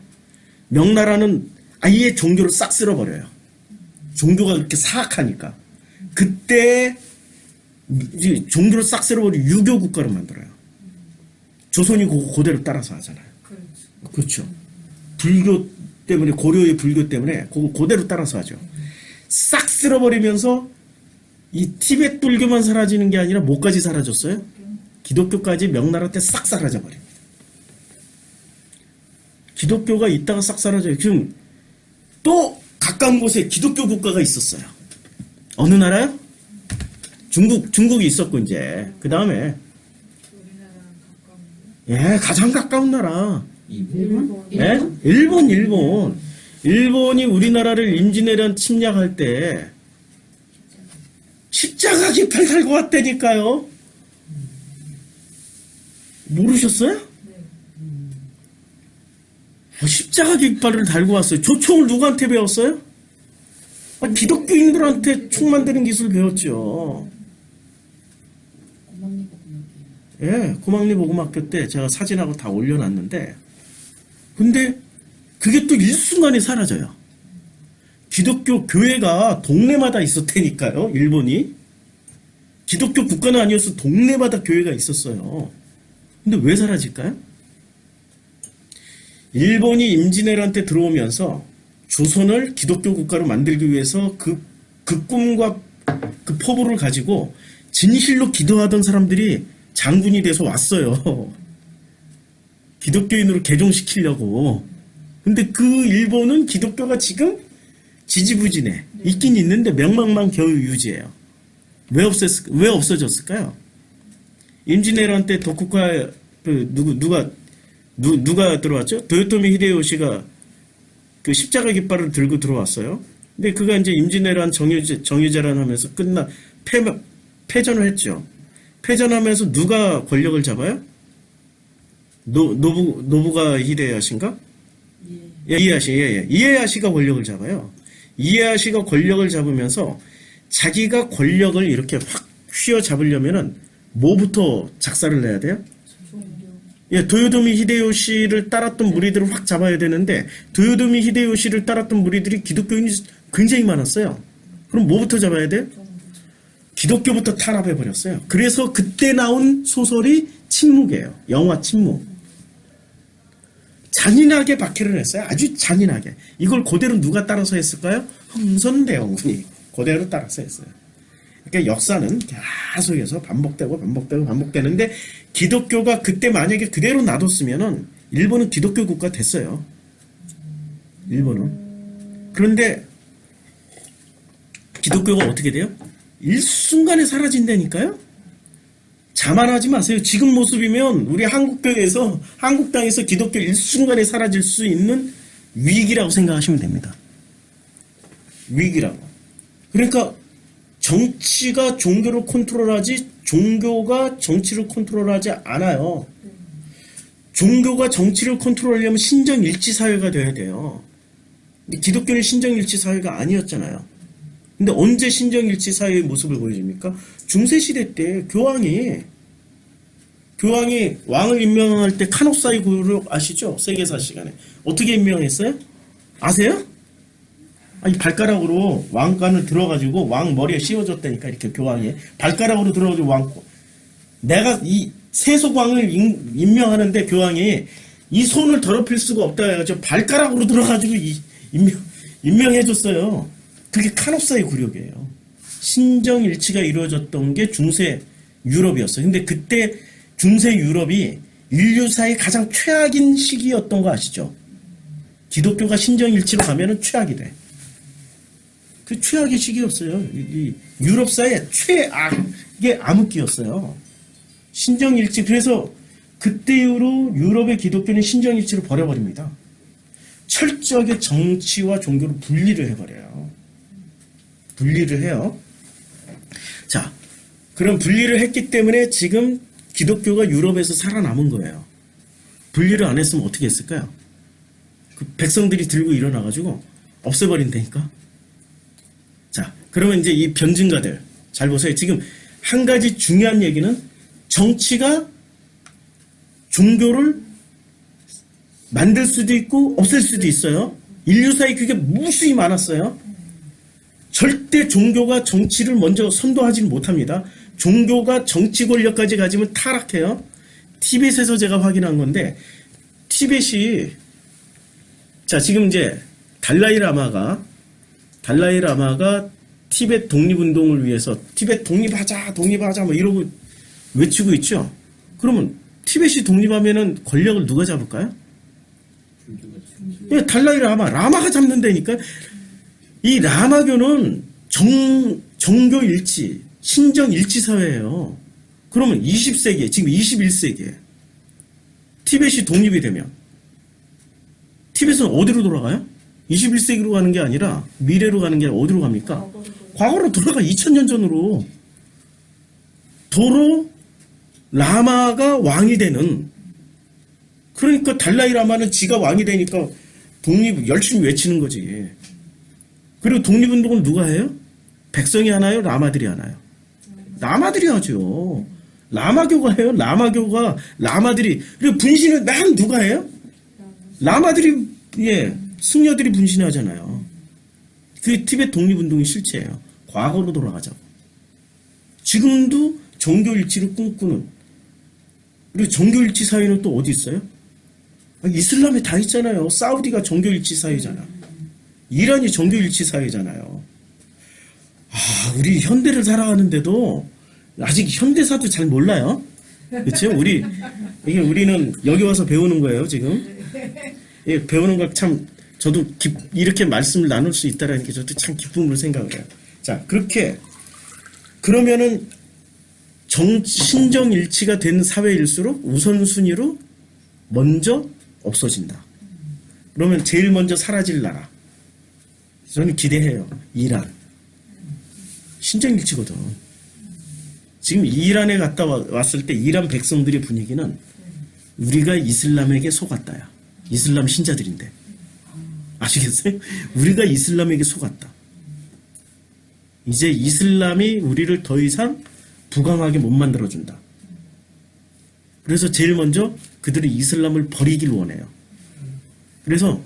명나라는 아예 종교를 싹 쓸어버려요. 종교가 그렇게 사악하니까. 그때 이제 종교를 싹 쓸어버리고 유교 국가를 만들어요. 조선이 그대로 따라서 하잖아요. 그렇죠. 그렇죠. 불교 때문에, 고려의 불교 때문에 그대로 따라서 하죠. 싹 쓸어버리면서 이 티베트 불교만 사라지는 게 아니라 뭐까지 사라졌어요? 기독교까지 명나라 때 싹 사라져버려요. 기독교가 있다가 싹 사라져요. 지금 또 가까운 곳에 기독교 국가가 있었어요. 어느 나라요? 중국이 있었고, 이제. 그 다음에, 우리나라랑 가까운데. 예, 가장 가까운 나라. 일본? 예? 일본. 일본이 우리나라를 임진왜란 침략할 때, 십자가 깃발 달고 왔다니까요. 모르셨어요? 네. 십자가 깃발을 달고 왔어요. 조총을 누구한테 배웠어요? 기독교인들한테 총 만드는 기술 배웠죠. 예, 고막리 보금학교 때 제가 사진하고 다 올려놨는데, 근데 그게 또 일순간에 사라져요. 기독교 교회가 동네마다 있었다니까요, 일본이. 기독교 국가는 아니어서 동네마다 교회가 있었어요. 근데 왜 사라질까요? 일본이 임진왜란 때 들어오면서 조선을 기독교 국가로 만들기 위해서 그 꿈과 그 포부를 가지고 진실로 기도하던 사람들이 장군이 돼서 왔어요. 기독교인으로 개종시키려고. 근데 그 일본은 기독교가 지금 지지부진해. 있긴 있는데 명망만 겨우 유지해요. 왜 없어졌을까요? 임진왜란 때 도쿠가 누가 들어왔죠? 도요토미 히데요시가 그 십자가 깃발을 들고 들어왔어요. 근데 그가 이제 임진왜란 정유재란 하면서 패전을 했죠. 패전하면서 누가 권력을 잡아요? 노부가 히데야시인가? 이에야시가 권력을 잡아요. 이에야시가 권력을 잡으면서 자기가 권력을 이렇게 확 휘어잡으려면은 뭐부터 작사를 내야 돼요? 예, 도요토미 히데요시를 따랐던 무리들을 확 잡아야 되는데 도요토미 히데요시를 따랐던 무리들이 기독교인이 굉장히 많았어요. 그럼 뭐부터 잡아야 돼요? 기독교부터 탄압해버렸어요. 그래서 그때 나온 소설이 침묵이에요. 영화 침묵. 잔인하게 박해를 했어요. 아주 잔인하게. 이걸 그대로 누가 따라서 했을까요? 흥선대원군이 그대로 따라서 했어요. 그러니까 역사는 계속해서 반복되는데 기독교가 그때 만약에 그대로 놔뒀으면은 일본은 기독교 국가 됐어요. 일본은. 그런데 기독교가 어떻게 돼요? 일순간에 사라진다니까요? 자만하지 마세요. 지금 모습이면 우리 한국당에서 기독교 일순간에 사라질 수 있는 위기라고 생각하시면 됩니다. 위기라고. 그러니까 정치가 종교를 컨트롤하지 종교가 정치를 컨트롤하지 않아요. 종교가 정치를 컨트롤하려면 신정일치 사회가 돼야 돼요. 근데 기독교는 신정일치 사회가 아니었잖아요. 근데 언제 신정일치 사회의 모습을 보여줍니까? 중세시대 때 교황이 왕을 임명할 때 카노사이 구를 아시죠? 세계사 시간에. 어떻게 임명했어요? 아세요? 아니 발가락으로 왕관을 들어가지고 왕 머리에 씌워줬다니까. 이렇게 교황이 발가락으로 들어가지고 내가 이 세속왕을 임명하는데 교황이 이 손을 더럽힐 수가 없다 해가지고 발가락으로 들어가지고 임명해줬어요. 그게 카노사의 굴욕이에요. 신정일치가 이루어졌던 게 중세 유럽이었어요. 근데 그때 중세 유럽이 인류사의 가장 최악인 시기였던 거 아시죠? 기독교가 신정일치로 가면은 최악이 돼. 그 최악의 시기였어요. 이 유럽사의 최악의 암흑기였어요. 신정일치. 그래서 그때 이후로 유럽의 기독교는 신정일치를 버려버립니다. 철저하게 정치와 종교를 분리를 해버려요. 분리를 해요. 자, 그럼 분리를 했기 때문에 지금 기독교가 유럽에서 살아남은 거예요. 분리를 안 했으면 어떻게 했을까요? 그 백성들이 들고 일어나가지고 없애버린다니까. 자, 그러면 이제 이 변증가들 잘 보세요. 지금 한 가지 중요한 얘기는 정치가 종교를 만들 수도 있고 없앨 수도 있어요. 인류사에 그게 무수히 많았어요. 절대 종교가 정치를 먼저 선도하지는 못합니다. 종교가 정치 권력까지 가지면 타락해요. 티벳에서 제가 확인한 건데, 티벳이, 자, 지금 이제 달라이라마가 티벳 독립운동을 위해서 티벳 독립하자 뭐 이러고 외치고 있죠. 그러면 티벳이 독립하면은 권력을 누가 잡을까요? 예, 라마가 잡는다니까. 이 라마교는 정교 일치, 신정 일치 사회예요. 그러면 20세기에, 지금 21세기에 티벳이 독립이 되면 티벳은 어디로 돌아가요? 21세기로 가는 게 아니라 미래로 가는 게 아니라 어디로 갑니까? 과거로 돌아가. 2000년 전으로. 도로 라마가 왕이 되는, 그러니까 달라이라마는 지가 왕이 되니까 독립 열심히 외치는 거지. 그리고 독립운동을 누가 해요? 백성이 하나요? 라마들이 하나요? 라마들이 하죠. 라마교가 해요. 라마들이. 그리고 분신을 맨 누가 해요? 라마들이, 예, 승려들이 분신하잖아요. 그게 티벳 독립운동의 실체예요. 과거로 돌아가자고. 지금도 종교일치를 꿈꾸는, 그리고 종교일치 사회는 또 어디 있어요? 이슬람에 다 있잖아요. 사우디가 종교일치 사회잖아. 이란이 종교일치 사회잖아요. 아, 우리 현대를 살아가는데도 아직 현대사도 잘 몰라요. 그렇죠? 우리는 여기 와서 배우는 거예요, 지금. 예, 배우는 걸 참, 저도 이렇게 말씀을 나눌 수 있다라는 게 저도 참 기쁨으로 생각을 해요. 자, 그러면은 신정일치가 된 사회일수록 우선순위로 먼저 없어진다. 그러면 제일 먼저 사라질 나라. 저는 기대해요. 이란. 신정일치거든. 지금 이란에 갔다 왔을 때 이란 백성들의 분위기는 우리가 이슬람에게 속았다야. 이슬람 신자들인데. 아시겠어요? 우리가 이슬람에게 속았다. 이제 이슬람이 우리를 더 이상 부강하게 못 만들어준다. 그래서 제일 먼저 그들이 이슬람을 버리길 원해요. 그래서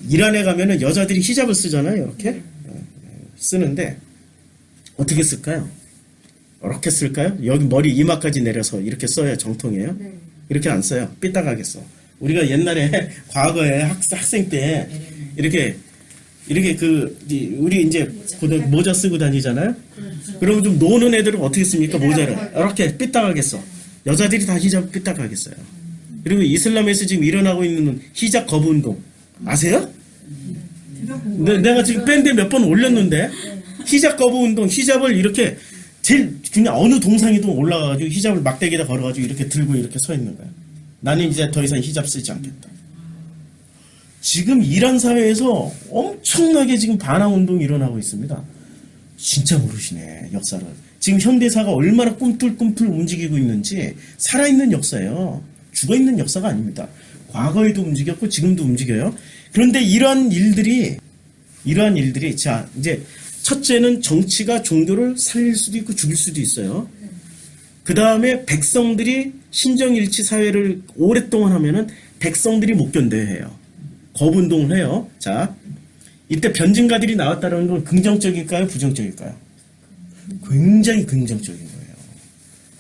이란에 가면은 여자들이 히잡을 쓰잖아요. 이렇게 쓰는데 어떻게 쓸까요? 이렇게 쓸까요? 여기 머리 이마까지 내려서 이렇게 써야 정통이에요. 이렇게 안 써요. 삐딱하게 써. 우리가 옛날에 과거에 학생 때 이렇게 우리 이제 모자 쓰고 다니잖아요. 그러면 좀 노는 애들은 어떻게 씁니까? 모자를 이렇게 삐딱하게 써. 여자들이 다 히잡 삐딱하게 써요. 그리고 이슬람에서 지금 일어나고 있는 히잡 거부 운동 아세요? 내가 지금 밴드에 몇 번 올렸는데 히잡 거부 운동, 히잡을 이렇게 제일 그냥 어느 동상이든 올라가가지고 히잡을 막대기에다 걸어가지고 이렇게 들고 이렇게 서 있는 거야. 나는 이제 더 이상 히잡 쓰지 않겠다. 지금 이란 사회에서 엄청나게 지금 반항 운동이 일어나고 있습니다. 진짜 모르시네, 역사를. 지금 현대사가 얼마나 꿈틀꿈틀 움직이고 있는지 살아있는 역사예요. 죽어있는 역사가 아닙니다. 과거에도 움직였고 지금도 움직여요. 그런데 이러한 일들이 자, 이제 첫째는 정치가 종교를 살릴 수도 있고 죽일 수도 있어요. 그 다음에 백성들이 신정일치 사회를 오랫동안 하면은 백성들이 못 견뎌야 해요. 거부운동을 해요. 자, 이때 변증가들이 나왔다는 건 긍정적일까요? 부정적일까요? 굉장히 긍정적인 거예요.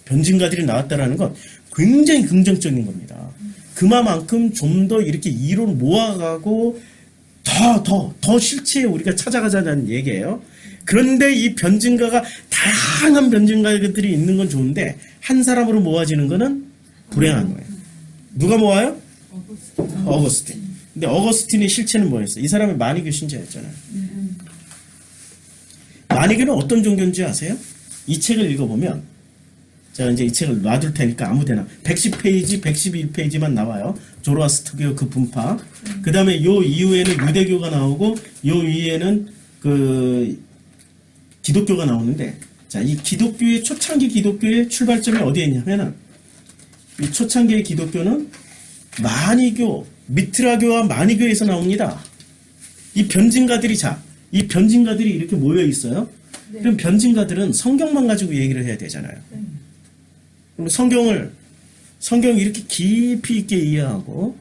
변증가들이 나왔다는 건 굉장히 긍정적인 겁니다. 그만큼 좀 더 이렇게 이론을 모아가고 더 실체에 우리가 찾아가자는 얘기예요. 그런데 이 변증가가 다양한 변증가들이 있는 건 좋은데 한 사람으로 모아지는 거는 불행한 거예요. 누가 모아요? 어거스틴. 근데 어거스틴의 실체는 뭐였어요? 이 사람은 마니교 신자였잖아요. 마니교는 어떤 종교인지 아세요? 이 책을 읽어보면 제가 이제 이 책을 놔둘 테니까 아무데나 110페이지, 111페이지만 나와요. 조로아스터교 그 분파. 그 다음에 요 이후에는 유대교가 나오고 요 위에는 그 기독교가 나오는데, 자, 이 기독교의 초창기 기독교의 출발점이 어디에 있냐면은 이 초창기의 기독교는 마니교, 미트라교와 마니교에서 나옵니다. 이 변진가들이 이 변진가들이 이렇게 모여 있어요. 그럼 변진가들은 성경만 가지고 얘기를 해야 되잖아요. 그럼 성경을 이렇게 깊이 있게 이해하고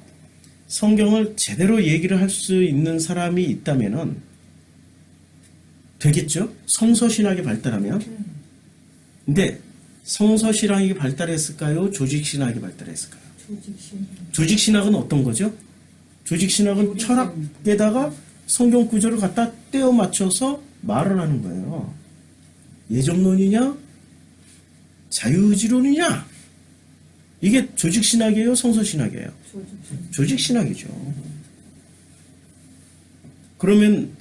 성경을 제대로 얘기를 할 수 있는 사람이 있다면은 되겠죠? 성서신학이 발달하면. 근데 성서신학이 발달했을까요? 조직신학이 발달했을까요? 조직신학은 어떤 거죠? 조직신학은 철학에다가 성경 구절을 갖다 떼어 맞춰서 말을 하는 거예요. 예정론이냐? 자유의지론이냐? 이게 조직신학이에요? 성서신학이에요? 조직신학이죠. 그러면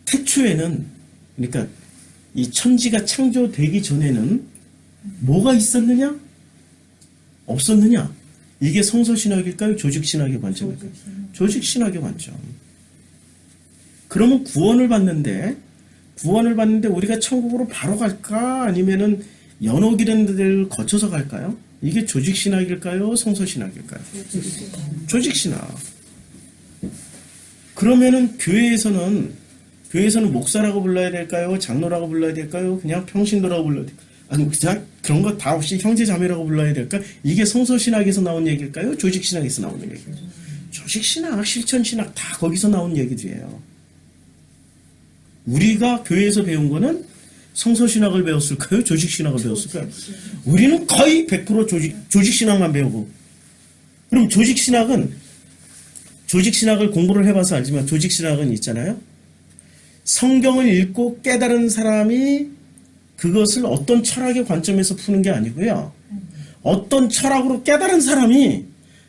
태초에는, 그러니까 이 천지가 창조되기 전에는 뭐가 있었느냐? 없었느냐? 이게 성서신학일까요? 조직신학의 관점일까요? 조직신학의 관점. 그러면 구원을 받는데 우리가 천국으로 바로 갈까? 아니면은 연옥이라는 데를 거쳐서 갈까요? 이게 조직신학일까요? 성서신학일까요? 조직신학. 그러면은 교회에서는 목사라고 불러야 될까요? 장로라고 불러야 될까요? 그냥 평신도라고 불러야 될까요? 아니, 그냥 그런 거 다 없이 형제자매라고 불러야 될까? 이게 성서신학에서 나온 얘기일까요? 조직신학에서 나오는 얘기일까요? 조직신학, 실천신학 다 거기서 나온 얘기들이에요. 우리가 교회에서 배운 거는 성서신학을 배웠을까요? 조직신학을 배웠을까요? 우리는 거의 100% 조직신학만 배우고. 그럼 조직신학을 공부를 해봐서 알지만 조직신학은 있잖아요. 성경을 읽고 깨달은 사람이 그것을 어떤 철학의 관점에서 푸는 게 아니고요. 어떤 철학으로 깨달은 사람이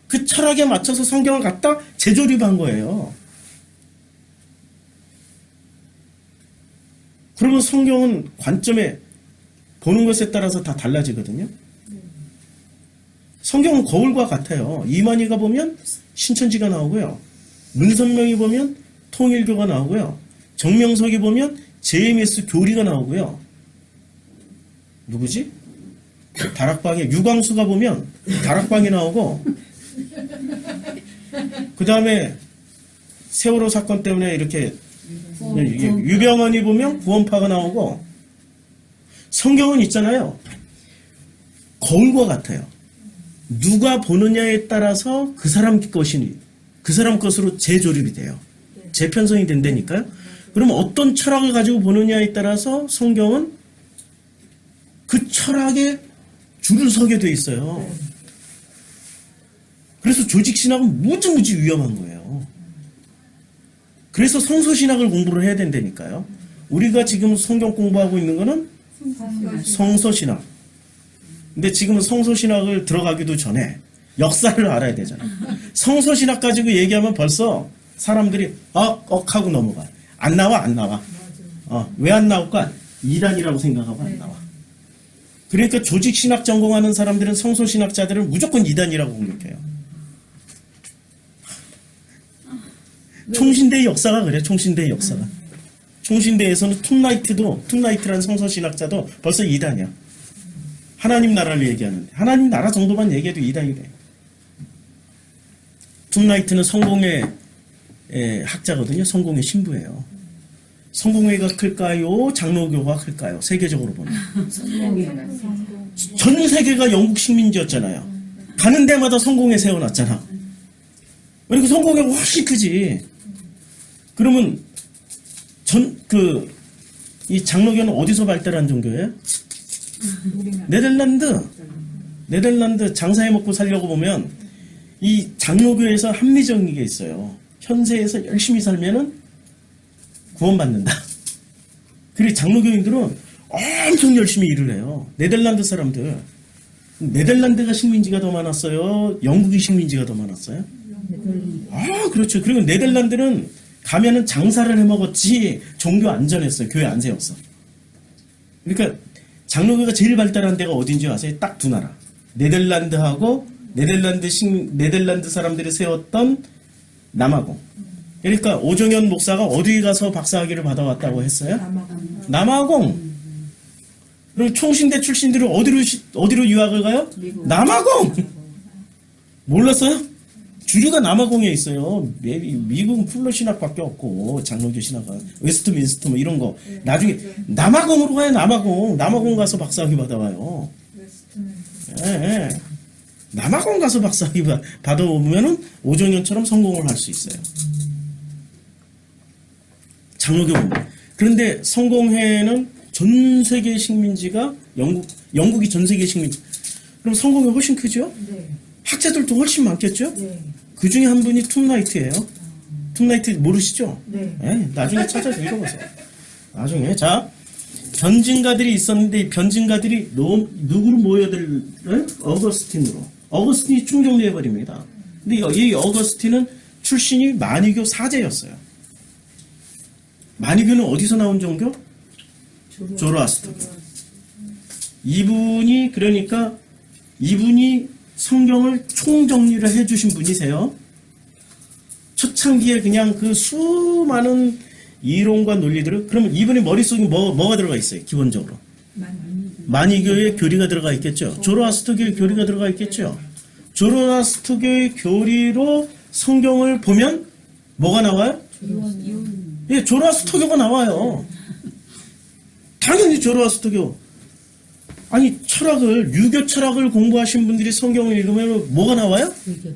그 철학에 맞춰서 성경을 갖다 재조립한 거예요. 그러면 성경은 관점에 보는 것에 따라서 다 달라지거든요. 성경은 거울과 같아요. 이만희가 보면 신천지가 나오고요. 문선명이 보면 통일교가 나오고요. 정명석이 보면 JMS 교리가 나오고요. 누구지? 다락방에 유광수가 보면 다락방이 나오고, 그 다음에 세월호 사건 때문에 이렇게 유병헌이 보면 구원파가 나오고, 성경은 있잖아요. 거울과 같아요. 누가 보느냐에 따라서 그 사람 것으로 재조립이 돼요. 재편성이 된다니까요. 그럼 어떤 철학을 가지고 보느냐에 따라서 성경은 그 철학에 줄을 서게 돼 있어요. 그래서 조직신학은 무지무지 위험한 거예요. 그래서 성서신학을 공부를 해야 된다니까요. 우리가 지금 성경 공부하고 있는 거는 성서신학. 근데 지금은 성서신학을 들어가기도 전에 역사를 알아야 되잖아. 성서신학 가지고 얘기하면 벌써 사람들이 하고 넘어가. 안 나와. 왜 안 나올까? 이단이라고 생각하고 안 나와. 그러니까 조직신학 전공하는 사람들은 성서신학자들을 무조건 이단이라고 공격해요. 총신대의 역사가 그래. 총신대의 역사가. 총신대에서는 툰라이트라는 성서신학자도 벌써 이단이야. 하나님 나라를 얘기하는데 하나님 나라 정도만 얘기해도 이단이 돼. 툰라이트는 성공의 학자거든요. 성공의 신부예요. 성공회가 클까요? 장로교가 클까요? 세계적으로 보면. 전 세계가 영국 식민지였잖아요. 가는 데마다 성공회 세워놨잖아. 그리고 성공회가 훨씬 크지. 그러면 이 장로교는 어디서 발달한 종교예요? 네덜란드 장사해 먹고 살려고 보면 이 장로교에서 합리적인 게 있어요. 현세에서 열심히 살면은 구원받는다. 그리고 장로교인들은 엄청 열심히 일을 해요. 네덜란드 사람들. 네덜란드가 식민지가 더 많았어요? 영국이 식민지가 더 많았어요? 그렇죠. 그리고 네덜란드는 가면은 장사를 해 먹었지 종교 안 전했어요. 교회 안 세웠어. 그러니까 장로교가 제일 발달한 데가 어딘지 아세요? 딱 두 나라. 네덜란드하고 네덜란드 사람들이 세웠던 남아공. 그러니까 오종현 목사가 어디 가서 박사학위를 받아왔다고 했어요? 남아공. 그리고 총신대 출신들이 어디로 유학을 가요? 남아공. 몰랐어요? 주류가 남아공에 있어요. 미국은 풀러 신학밖에 없고 장로교 신학은 웨스트민스터 뭐 이런 거. 나중에 남아공으로 가요. 남아공 가서 박사학위 받아와요. 예, 예. 남아공 가서 박사학위 받아오면은 오종현처럼 성공을 할 수 있어요. 장로교. 그런데 성공회는 전 세계 식민지가 영국이 전 세계 식민지. 그럼 성공회 훨씬 크죠? 네. 학자들도 훨씬 많겠죠? 네. 그 중에 한 분이 툼라이트예요. 툼라이트 모르시죠? 네. 예, 나중에 찾아서 읽어보세요. 나중에. 자, 변증가들이 있었는데 이 변증가들이 누구로 모여들어요? 어거스틴으로. 어거스틴이 충정되어버립니다. 근데 이 어거스틴은 출신이 마니교 사제였어요. 마니교는 어디서 나온 종교? 조로아스터. 이분이 성경을 총정리를 해주신 분이세요. 초창기에 그냥 그 수많은 이론과 논리들을, 그러면 이분의 머릿속에 뭐가 들어가 있어요? 기본적으로. 마니교의 교리가 들어가 있겠죠. 조로아스터교의 교리가 들어가 있겠죠. 조로아스터교의 교리로 성경을 보면 뭐가 나와요? 예, 조로아스터교가 나와요. 당연히 조로아스터교. 아니, 유교 철학을 공부하신 분들이 성경을 읽으면 뭐가 나와요? 유교.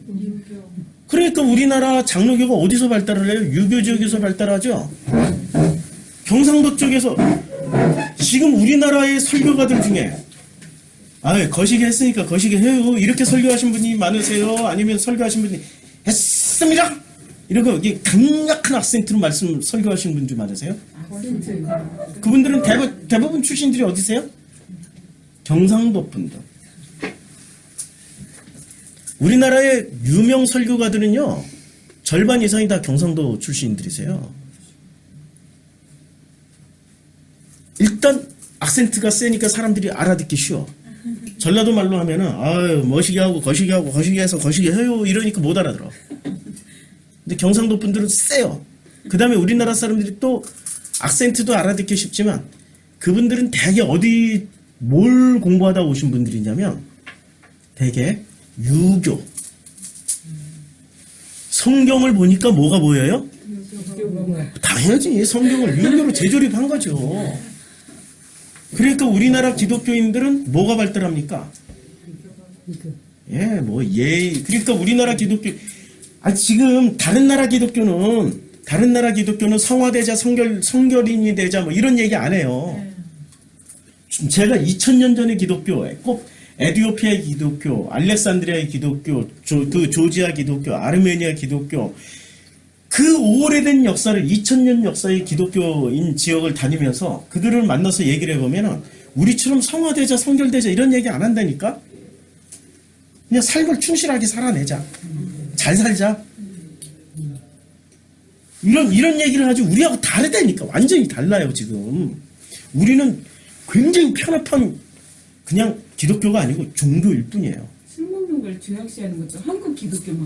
그러니까 우리나라 장로교가 어디서 발달을 해요? 유교 지역에서 발달하죠? 경상도 쪽에서. 지금 우리나라의 설교가들 중에, 거시기 했으니까 거시기 해요. 이렇게 설교하신 분이 많으세요? 아니면 설교하신 분이 했습니다! 이러고 강력한 악센트로 설교하신 분들 많으세요? 그분들은 대부분 출신들이 어디세요? 경상도 분들. 우리나라의 유명 설교가들은요, 절반 이상이 다 경상도 출신들이세요. 일단 악센트가 세니까 사람들이 알아듣기 쉬워. 전라도 말로 하면은 머시기 하고 거시기 해서 거시기 해요 이러니까 못 알아들어. 근데 경상도 분들은 세요. 그 다음에 우리나라 사람들이 또 악센트도 알아듣기 쉽지만 그분들은 대개 뭘 공부하다 오신 분들이냐면 대개 유교. 성경을 보니까 뭐가 보여요? 당연히 성경을 유교로 재조립한 거죠. 그러니까 우리나라 기독교인들은 뭐가 발달합니까? 그러니까 우리나라 기독교, 지금 다른 나라 기독교는 성화되자 성결인이 되자 뭐 이런 얘기 안 해요. 제가 2000년 전의 기독교, 꼭 에티오피아의 기독교, 알렉산드리아의 기독교, 조지아 기독교, 아르메니아 기독교, 그 오래된 역사를 2000년 역사의 기독교인 지역을 다니면서 그들을 만나서 얘기를 해보면 우리처럼 성화되자 성결되자 이런 얘기 안 한다니까? 그냥 삶을 충실하게 살아내자. 잘 살자. 이런 얘기를 하지 우리하고 다르다니까. 완전히 달라요 지금. 우리는 굉장히 편협한 그냥 기독교가 아니고 종교일 뿐이에요. 술 먹는 걸 중요시하는 것도 한국 기독교